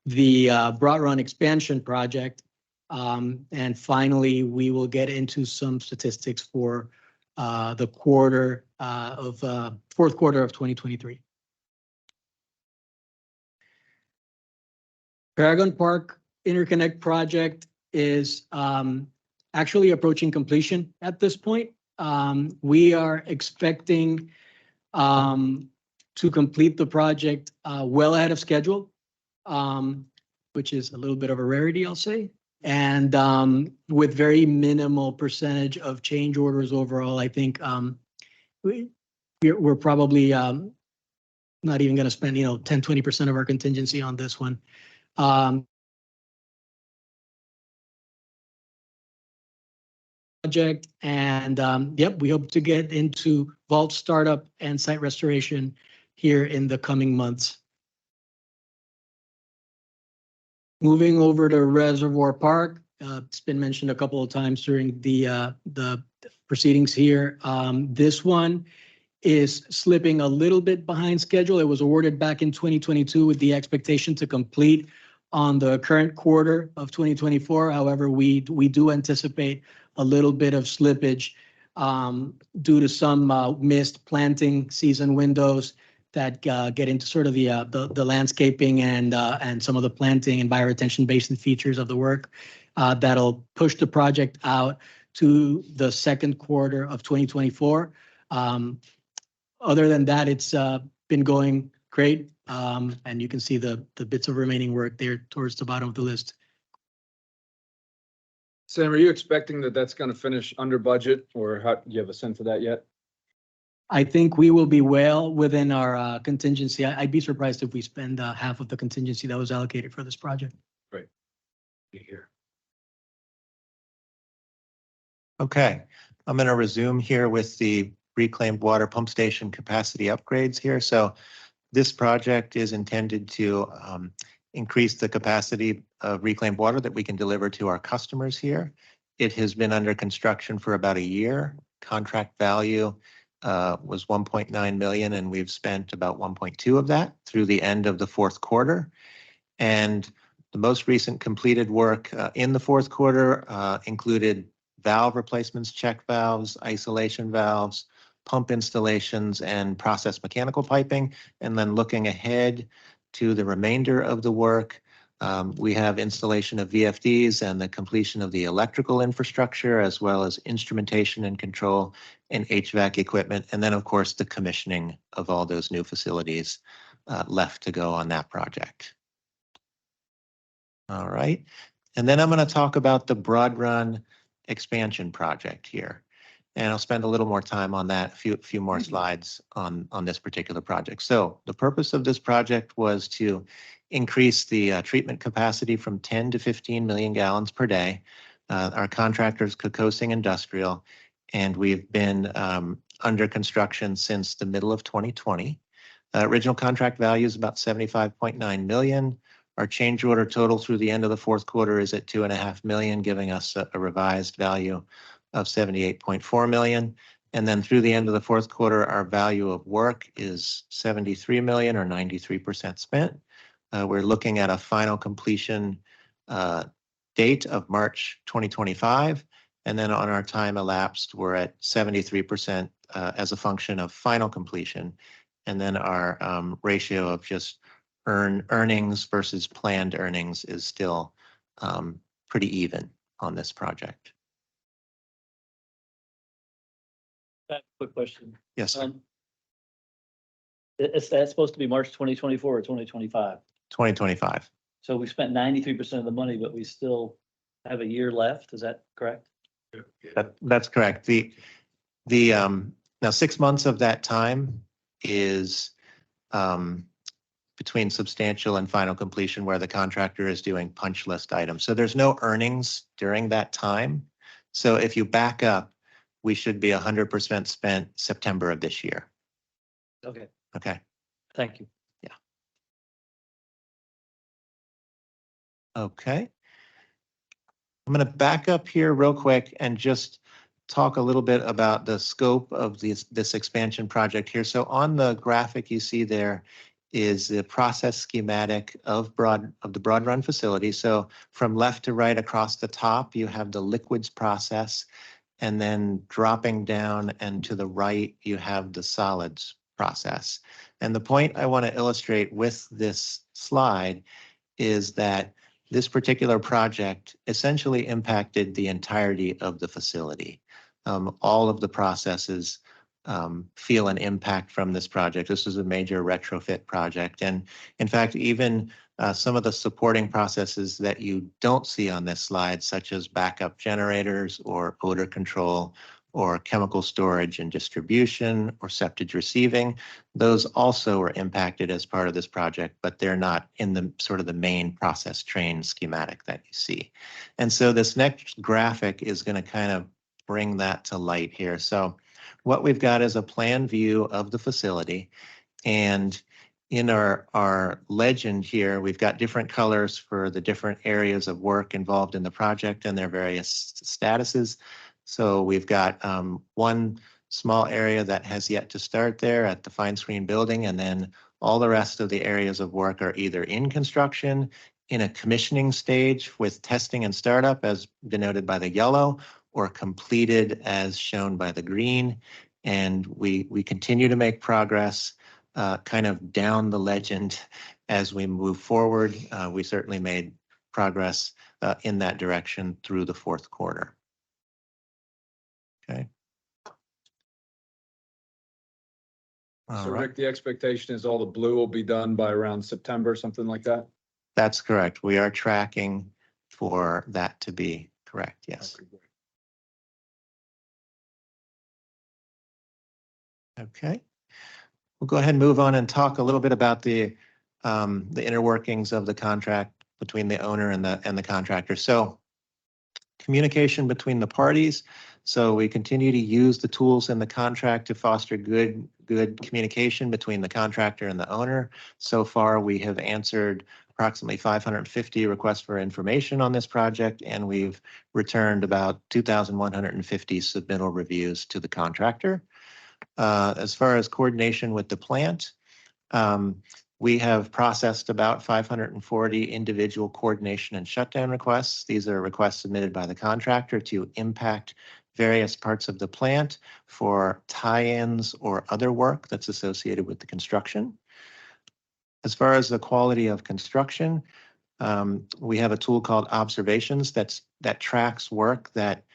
the Broad Run expansion project. And finally, we will get into some statistics for the fourth quarter of 2023. Paragon Park Interconnect project is actually approaching completion at this point. We are expecting to complete the project well ahead of schedule, which is a little bit of a rarity, I'll say, and with very minimal percentage of change orders overall. I think we're probably not even going to spend 10-20% of our contingency on this one. Project and yep, we hope to get into vault startup and site restoration here in the coming months. Moving over to Reservoir Park, it's been mentioned a couple of times during the proceedings here. This one is slipping a little bit behind schedule. It was awarded back in 2022 with the expectation to complete on the current quarter of 2024. However, we do anticipate a little bit of slippage due to some missed planting season windows that get into sort of the landscaping and some of the planting and bioretention basin features of the work that'll push the project out to the second quarter of 2024. Other than that, it's been going great, and you can see the bits of remaining work there towards the bottom of the list. Sam, are you expecting that that's going to finish under budget, or do you have a sense of that yet? I think we will be well within our contingency. I'd be surprised if we spend half of the contingency that was allocated for this project. Great. Be here. Okay, I'm going to resume here with the reclaimed water pump station capacity upgrades here. So this project is intended to increase the capacity of reclaimed water that we can deliver to our customers here. It has been under construction for about a year. Contract value was 1.9 million, and we've spent about 1.2 of that through the end of the fourth quarter. And the most recent completed work in the fourth quarter included valve replacements, check valves, isolation valves, pump installations, and process mechanical piping. And then looking ahead to the remainder of the work, we have installation of VFDs and the completion of the electrical infrastructure, as well as instrumentation and control and HVAC equipment. And then, of course, the commissioning of all those new facilities left to go on that project. All right. And then I'm going to talk about the Broad Run expansion project here. And I'll spend a little more time on that, a few more slides on this particular project. So the purpose of this project was to increase the treatment capacity from 10 to 15 million gallons per day. Our contractor is Kokosing Industrial, and we've been under construction since the middle of 2020. Original contract value is about 75.9 million. Our change order total through the end of the fourth quarter is at 2.5 million, giving us a revised value of 78.4 million. And then through the end of the fourth quarter, our value of work is 73 million, or 93% spent. We're looking at a final completion date of March 2025. And then on our time elapsed, we're at 73% as a function of final completion. And then our ratio of just earnings versus planned earnings is still pretty even on this project. Quick question. Yes, sir. Is that supposed to be March 2024 or 2025? 2025. So we spent 93% of the money, but we still have a year left. Is that correct? That's correct. Now 6 months of that time is between substantial and final completion, where the contractor is doing punch list items. So there's no earnings during that time. So if you back up, we should be 100% spent September of this year. Okay, Okay. thank you. Okay. I'm going to back up here real quick and just talk a little bit about the scope of this expansion project here. So on the graphic you see there is the process schematic of the Broad Run facility. So from left to right across the top, you have the liquids process, and then dropping down and to the right, you have the solids process. And the point I want to illustrate with this slide is that this particular project essentially impacted the entirety of the facility. All of the processes feel an impact from this project. This is a major retrofit project. And in fact, even some of the supporting processes that you don't see on this slide, such as backup generators or odor control or chemical storage and distribution or septage receiving, those also were impacted as part of this project, but they're not in the sort of the main process train schematic that you see. And so this next graphic is going to kind of bring that to light here. So what we've got is a plan view of the facility, and in our legend here, we've got different colors for the different areas of work involved in the project and their various statuses. So we've got one small area that has yet to start there at the fine screen building, and then all the rest of the areas of work are either in construction, in a commissioning stage with testing and startup as denoted by the yellow, or completed as shown by the green. And we continue to make progress kind of down the legend as we move forward. We certainly made progress in that direction through the fourth quarter. Okay. So Rick, the expectation is all the blue will be done by around September, something like that? That's correct. We are tracking for that to be correct, yes. Okay. We'll go ahead and move on and talk a little bit about the inner workings of the contract between the owner and the contractor. So communication between the parties. So we continue to use the tools in the contract to foster good communication between the contractor and the owner. So far, we have answered approximately 550 requests for information on this project, and we've returned about 2,150 submittal reviews to the contractor. As far as coordination with the plant, we have processed about 540 individual coordination and shutdown requests. These are requests submitted by the contractor to impact various parts of the plant for tie-ins or other work that's associated with the construction. As far as the quality of construction, we have a tool called Observations that tracks work that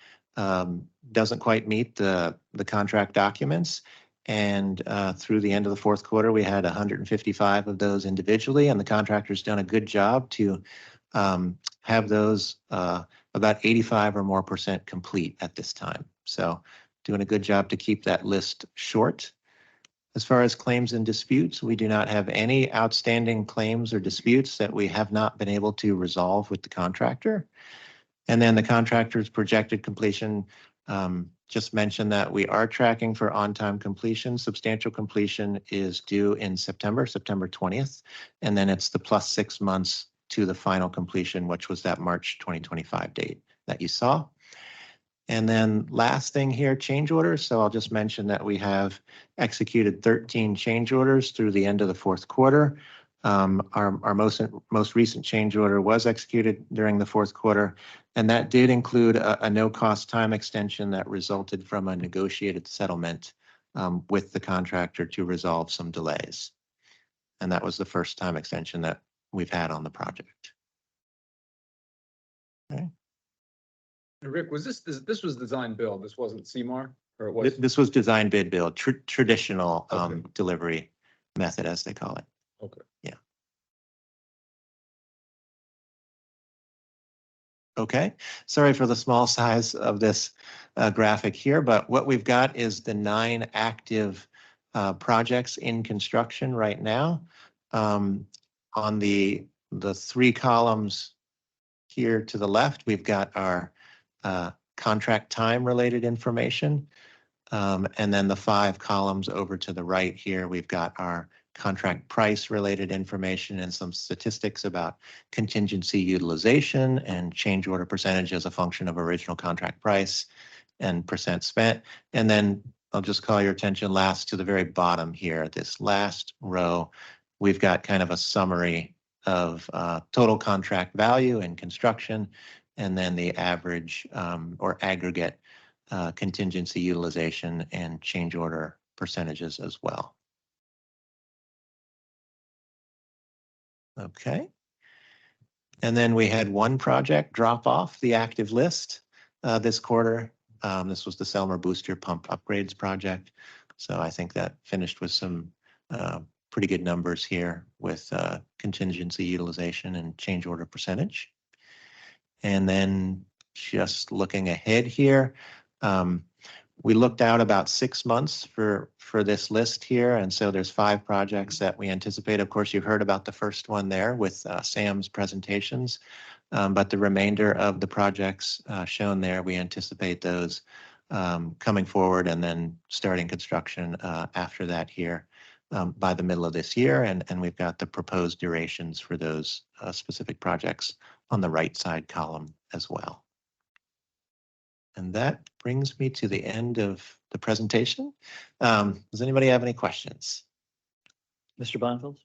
doesn't quite meet the contract documents. And through the end of the fourth quarter, we had 155 of those individually, and the contractor's done a good job to have those about 85 or more % complete at this time. So doing a good job to keep that list short. As far as claims and disputes, we do not have any outstanding claims or disputes that we have not been able to resolve with the contractor. And then the contractor's projected completion, just mentioned that we are tracking for on-time completion. Substantial completion is due in September 20th. And then it's the plus 6 months to the final completion, which was that March 2025 date that you saw. And then last thing here, change orders. So I'll just mention that we have executed 13 change orders through the end of the fourth quarter. Our most recent change order was executed during the fourth quarter, and that did include a no-cost time extension that resulted from a negotiated settlement with the contractor to resolve some delays. And that was the first time extension that we've had on the project. Okay. And Rick, was this was design build? This wasn't CMAR, or it was? This was design bid build, traditional Okay. delivery method, as they call it. Okay. Yeah. Okay, sorry for the small size of this graphic here, but what we've got is the 9 active projects in construction right now. On the 3 columns here to the left, we've got our contract time related information. And then the 5 columns over to the right here, we've got our contract price related information and some statistics about contingency utilization and change order percentage as a function of original contract price and percent spent. And then I'll just call your attention last to the very bottom here, this last row, we've got kind of a summary of total contract value in construction, and then the average or aggregate contingency utilization and change order percentages as well. Okay. And then we had one project drop off the active list this quarter. This was the Selmer Booster Pump Upgrades project. So I think that finished with some pretty good numbers here with contingency utilization and change order percentage. And then just looking ahead here, we looked out about 6 months for this list here. And so there's 5 projects that we anticipate. Of course, you heard about the first one there with Sam's presentations, but the remainder of the projects shown there, we anticipate those coming forward and then starting construction after that here by the middle of this year. And we've got the proposed durations for those specific projects on the right side column as well. And that brings me to the end of the presentation. Does anybody have any questions? Mr. Bonfield?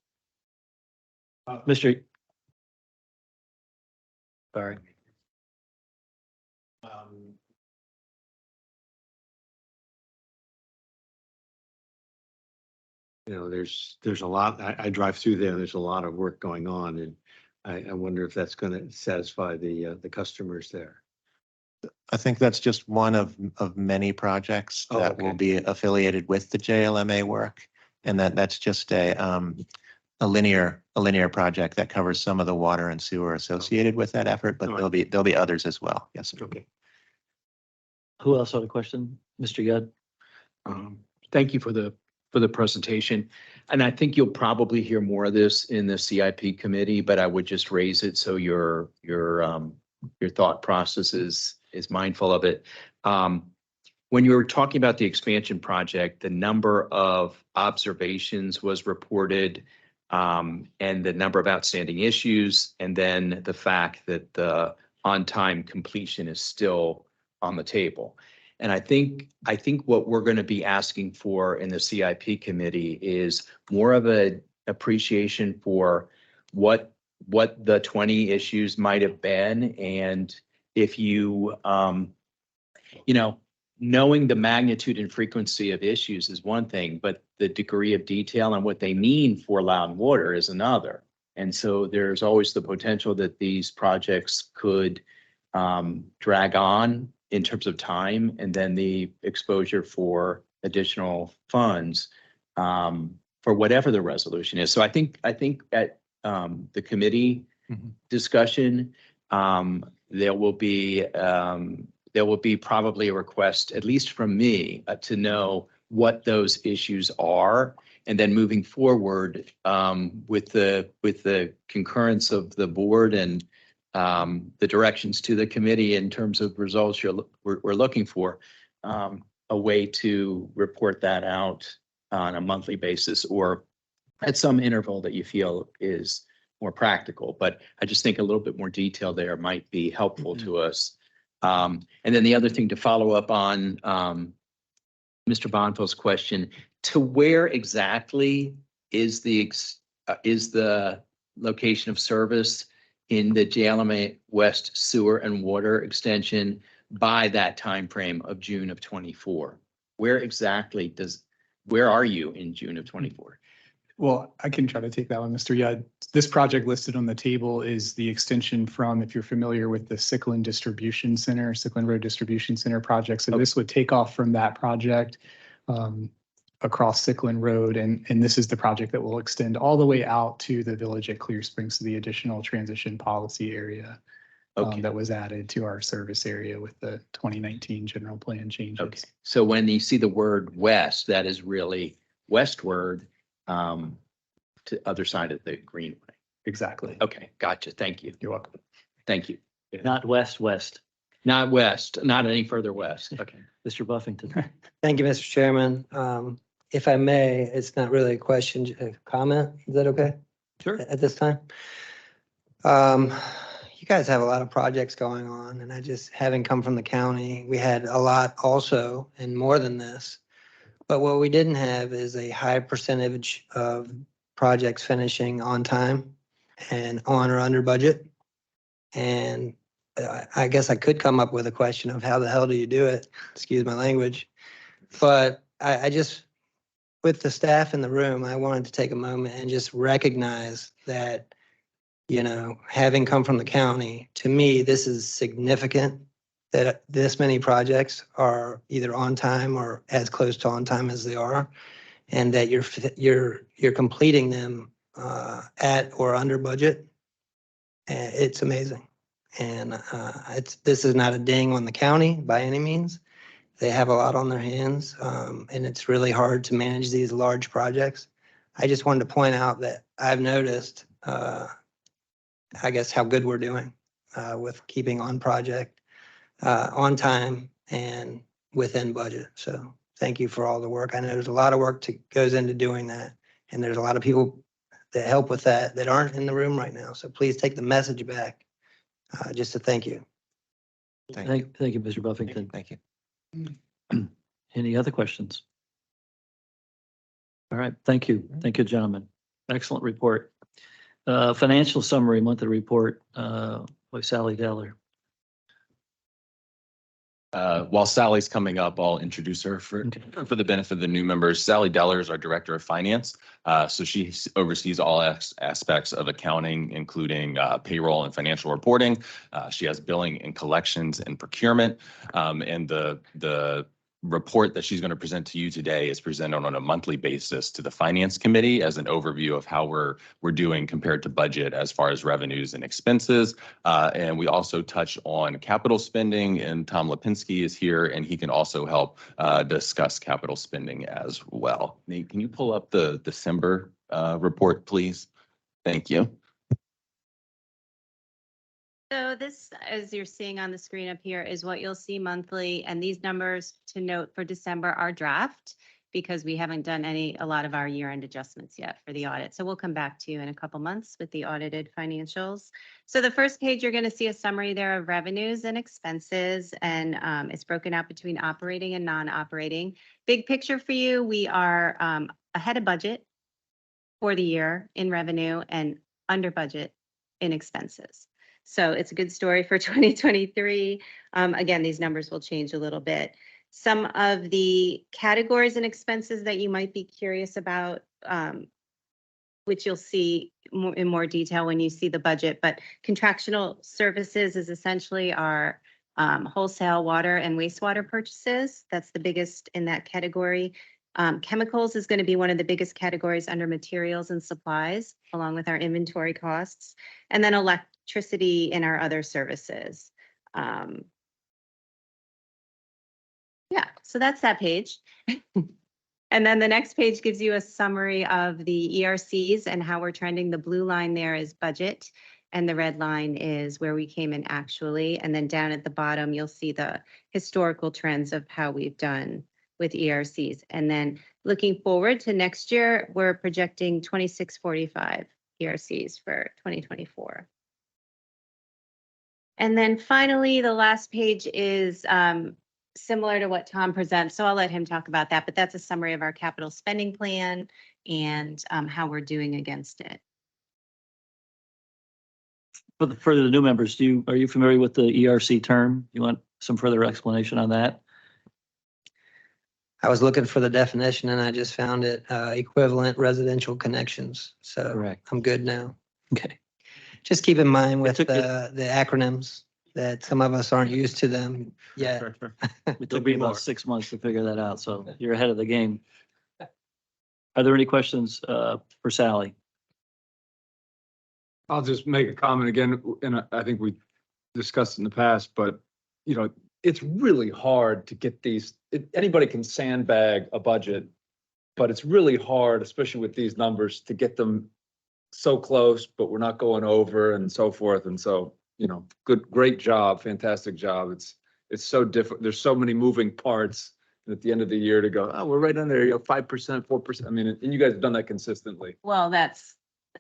Mr. Sorry. You know, there's a lot, I drive through there and there's a lot of work going on, and I wonder if that's going to satisfy the customers there. I think that's just one of many projects Oh, that okay. will be affiliated with the JLMA work. And that's just a linear project that covers some of the water and sewer associated with that effort, but All there'll be others as well. Yes, sir. Okay. Who else had a question? Mr. Yudd? Thank you for the presentation. And I think you'll probably hear more of this in the CIP committee, but I would just raise it so your thought process is mindful of it. When you were talking about the expansion project, the number of observations was reported, and the number of outstanding issues, and then the fact that the on-time completion is still on the table. And I think what we're going to be asking for in the CIP committee is more of an appreciation for what the 20 issues might have been. And if you, knowing the magnitude and frequency of issues is one thing, but the degree of detail and what they mean for Loudon Water is another. And so there's always the potential that these projects could drag on in terms of time, and then the exposure for additional funds for whatever the resolution is. So I think at the committee discussion, there will be probably a request, at least from me, to know what those issues are, and then moving forward with the concurrence of the board and the directions to the committee in terms of results we're looking for, a way to report that out on a monthly basis or at some interval that you feel is more practical. But I just think a little bit more detail there might be helpful to us. And then the other thing to follow up on Mr. Bonfield's question, to where exactly is the is the location of service in the JLMA West Sewer and Water Extension by that time frame of June of 24? Where exactly where are you in June of 24? Well, I can try to take that one, Mr. Yudd. This project listed on the table is the extension from, if you're familiar with the Sickland Distribution Center, Sickland Road Distribution Center project. So this would take off from that project across Sickland Road. And this is the project that will extend all the way out to the village at Clear Springs, to the additional transition policy area that was added to our service area with the 2019 general plan changes. Okay, so when you see the word west, that is really westward to other side of the greenway. Exactly. Okay, gotcha. Thank you. You're welcome. Thank you. Not west. Not west, not any further west. Okay. Mr. Buffington. Thank you, Mr. Chairman. If I may, it's not really a question, a comment. Is that okay? Sure. At this time? You guys have a lot of projects going on, and I just, having come from the county, we had a lot also, and more than this. But what we didn't have is a high percentage of projects finishing on time and on or under budget. And I guess I could come up with a question of how the hell do you do it? Excuse my language. But I just, with the staff in the room, I wanted to take a moment and just recognize that, you know, having come from the county, to me, this is significant that this many projects are either on time or as close to on time as they are, and that you're completing them at or under budget. It's amazing. And this is not a ding on the county by any means. They have a lot on their hands, and it's really hard to manage these large projects. I just wanted to point out that I've noticed, I guess, how good we're doing with keeping on project, on time, and within budget. So thank you for all the work. I know there's a lot of work goes into doing that, and there's a lot of people that help with that aren't in the room right now. So please take the message back. Just to thank you. Thank you, Mr. Buffington. Thank you. Any other questions? All right, thank you. Thank you, gentlemen. Excellent report. Financial summary, monthly report by Sally Deller. While Sally's coming up, I'll introduce her for the benefit of the new members. Sally Deller is our Director of Finance. So she oversees all aspects of accounting, including payroll and financial reporting. She has billing and collections and procurement. And the report that she's going to present to you today is presented on a monthly basis to the Finance Committee as an overview of how we're doing compared to budget as far as revenues and expenses. And we also touch on capital spending, and Tom Lipinski is here, and he can also help discuss capital spending as well. Nate, can you pull up the December report, please? Thank you. So this, as you're seeing on the screen up here, is what you'll see monthly. And these numbers, to note, for December are draft because we haven't done a lot of our year-end adjustments yet for the audit. So we'll come back to you in a couple months with the audited financials. So the first page, you're going to see a summary there of revenues and expenses, and it's broken out between operating and non-operating. Big picture for you, we are ahead of budget for the year in revenue and under budget in expenses. So it's a good story for 2023. Again, these numbers will change a little bit. Some of the categories and expenses that you might be curious about, which you'll see in more detail when you see the budget, but contractual services is essentially our wholesale water and wastewater purchases. That's the biggest in that category. Chemicals is going to be one of the biggest categories under materials and supplies, along with our inventory costs, and then electricity in our other services. Yeah, so that's that page. And then the next page gives you a summary of the ERCs and how we're trending. The blue line there is budget, and the red line is where we came in actually. And then down at the bottom, you'll see the historical trends of how we've done with ERCs. And then looking forward to next year, we're projecting 2645 ERCs for 2024. And then finally, the last page is similar to what Tom presents, so I'll let him talk about that, but that's a summary of our capital spending plan and how we're doing against it. For the new members, are you familiar with the ERC term? You want some further explanation on that? I was looking for the definition and I just found it, equivalent residential connections. So Correct. I'm good now. Okay. Just keep in mind with took the acronyms that some of us aren't used to them yet. It took me about 6 months to figure that out, so you're ahead of the game. Are there any questions for Sally? I'll just make a comment again, and I think we discussed in the past, but you know, it's really hard to get these, anybody can sandbag a budget, but it's really hard, especially with these numbers, to get them so close, but we're not going over and so forth. And so, you know, great job, fantastic job. It's so different. There's so many moving parts at the end of the year to go, oh, we're right under, 5%, 4%. I mean, and you guys have done that consistently. Well, that's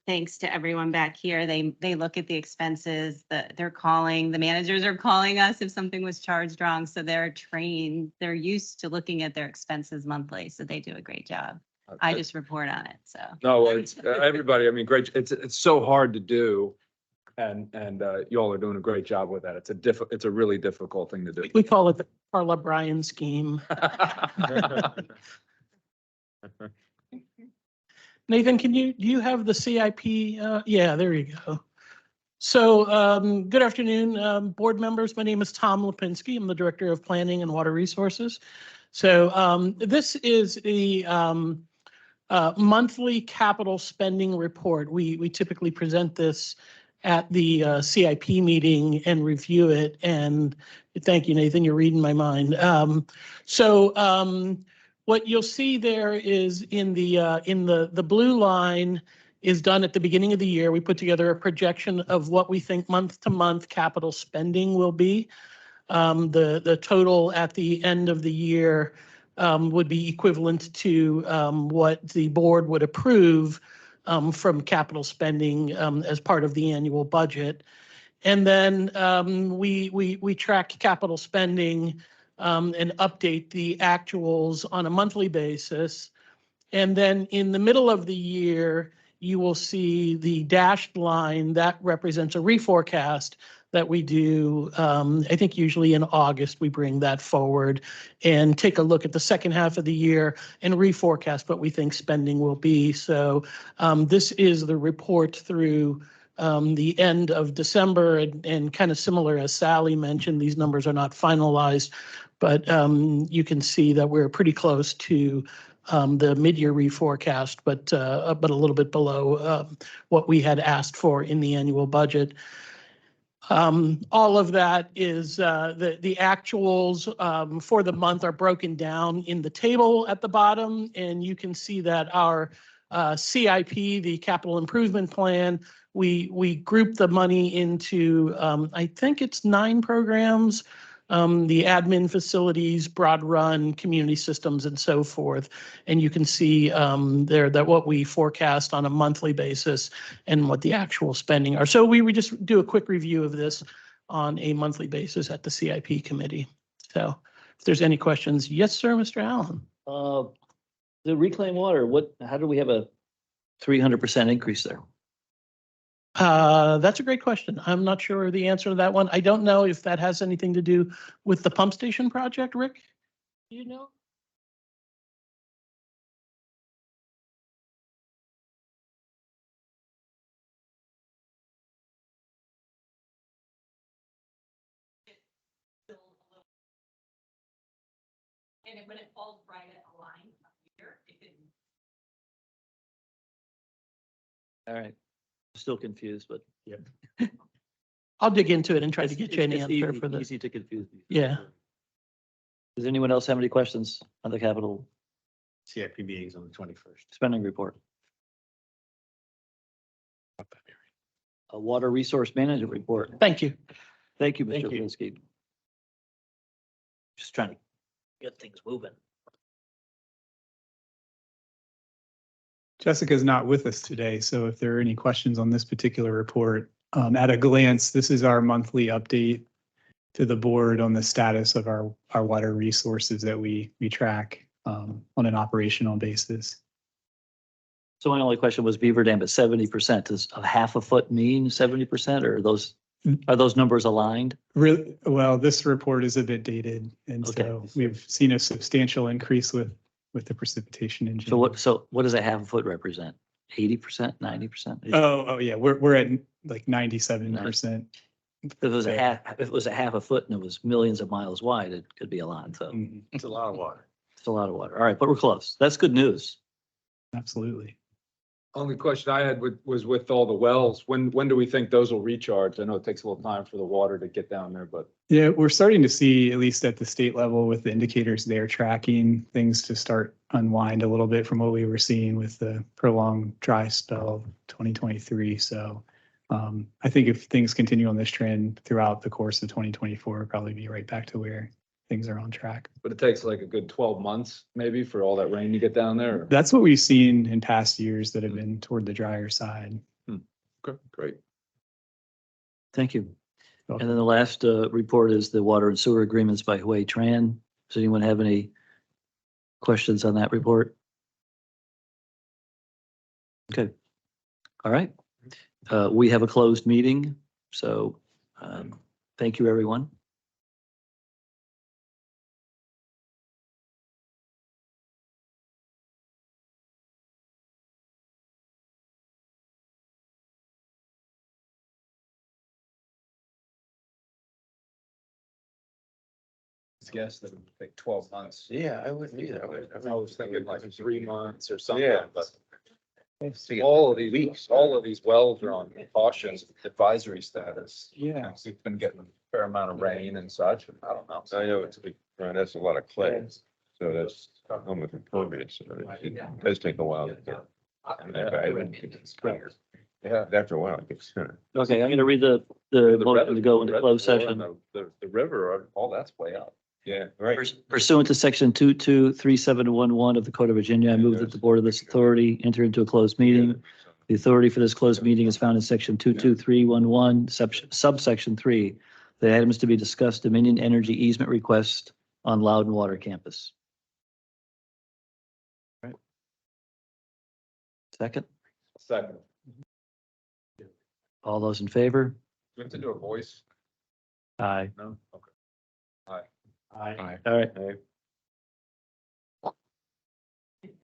thanks to everyone back here. They look at the expenses, they're calling, the managers are calling us if something was charged wrong. So they're trained, they're used to looking at their expenses monthly. So they do a great job. I just report on it, so. No, it's everybody. I mean, great. It's so hard to do. And you all are doing a great job with that. It's a really difficult thing to do. We call it the Carla Bryan scheme. Nathan, do you have the CIP? Yeah, there you go. So good afternoon, board members. My name is Tom Lipinski. I'm the Director of Planning and Water Resources. So this is the monthly capital spending report. We typically present this at the CIP meeting and review it. And thank you, Nathan, you're reading my mind. What you'll see there is in the blue line is done at the beginning of the year. We put together a projection of what we think month to month capital spending will be. The total at the end of the year would be equivalent to what the board would approve from capital spending as part of the annual budget. And then we track capital spending and update the actuals on a monthly basis. And then in the middle of the year, you will see the dashed line that represents a reforecast that we do. I think usually in August, we bring that forward and take a look at the second half of the year and reforecast what we think spending will be. So this is the report through the end of December, and kind of similar as Sally mentioned, these numbers are not finalized, but you can see that we're pretty close to the mid-year reforecast, but a little bit below what we had asked for in the annual budget. All of that is the actuals for the month are broken down in the table at the bottom, and you can see that our CIP, the capital improvement plan, we group the money into I think it's 9 programs. The admin facilities, broad run, community systems, and so forth. And you can see there that what we forecast on a monthly basis and what the actual spending are. So we just do a quick review of this on a monthly basis at the CIP committee. So if there's any questions, yes, sir, Mr. Allen. The reclaimed water, how do we have a 300% increase there? That's a great question. I'm not sure the answer to that one. I don't know if that has anything to do with the pump station project, Rick. Do you know? And when it falls right at a line here, it can. All right. Still confused, but yeah. I'll dig into it and try to get you an It's answer easy- for this. Easy to confuse. Yeah. Does anyone else have any questions on the capital CIP meetings on the 21st. spending report? A water resource management report. Thank you. Thank you, Mr. Thank you. Linsky. Just trying to get things moving. Jessica's not with us today, so if there are any questions on this particular report, at a glance, this is our monthly update to the board on the status of our water resources that we track on an operational basis. So my only question was Beaver Dam at 70%. Does a half a foot mean 70%, or are those numbers aligned? Really, well, this report is a bit dated, and Okay. so we've seen a substantial increase with the precipitation in So January. what does a half a foot represent? 80%, 90%? Oh, yeah, we're at like 97%. If it was a half a foot and it was millions of miles wide, it could be a lot. So It's a lot of water. it's a lot of water. All right, but we're close. That's good news. Absolutely. Only question I had was with all the wells, when do we think those will recharge? I know it takes a little time for the water to get down there, but. Yeah, we're starting to see, at least at the state level, with the indicators they're tracking, things to start unwind a little bit from what we were seeing with the prolonged dry spell of 2023. So I think if things continue on this trend throughout the course of 2024, we'll probably be right back to where things are on track. But it takes like a good 12 months maybe for all that rain to get down there. That's what we've seen in past years that have been toward the drier side. Okay, great. Thank you. And then the last report is the water and sewer agreements by Hui Tran. Does anyone have any questions on that report? Okay. All right. We have a closed meeting, so thank you, everyone. Guess that it would take 12 months. Yeah, I wouldn't either. I was thinking like 3 months or something, Yeah. but all of these wells are on caution advisory status. Yeah. We've been getting a fair amount of rain and such, and I don't know. I know it's a big, that's a lot of clay, so that's almost impervious. So it does take a while to get. Yeah. After a while, it gets thinner. Okay, I'm going to read the motion to go into closed session. The river, all that's way up. Yeah, right. Pursuant to section 223711 of the Code of Virginia, I move that the Board of this authority enter into a closed meeting. The authority for this closed meeting is found in section 22311, subsection 3. The items to be discussed, Dominion Energy easement request on Loudon Water Campus. All right. Second, Second. all those in favor? Do we have to do a voice? Aye. No? Okay. Aye. All right.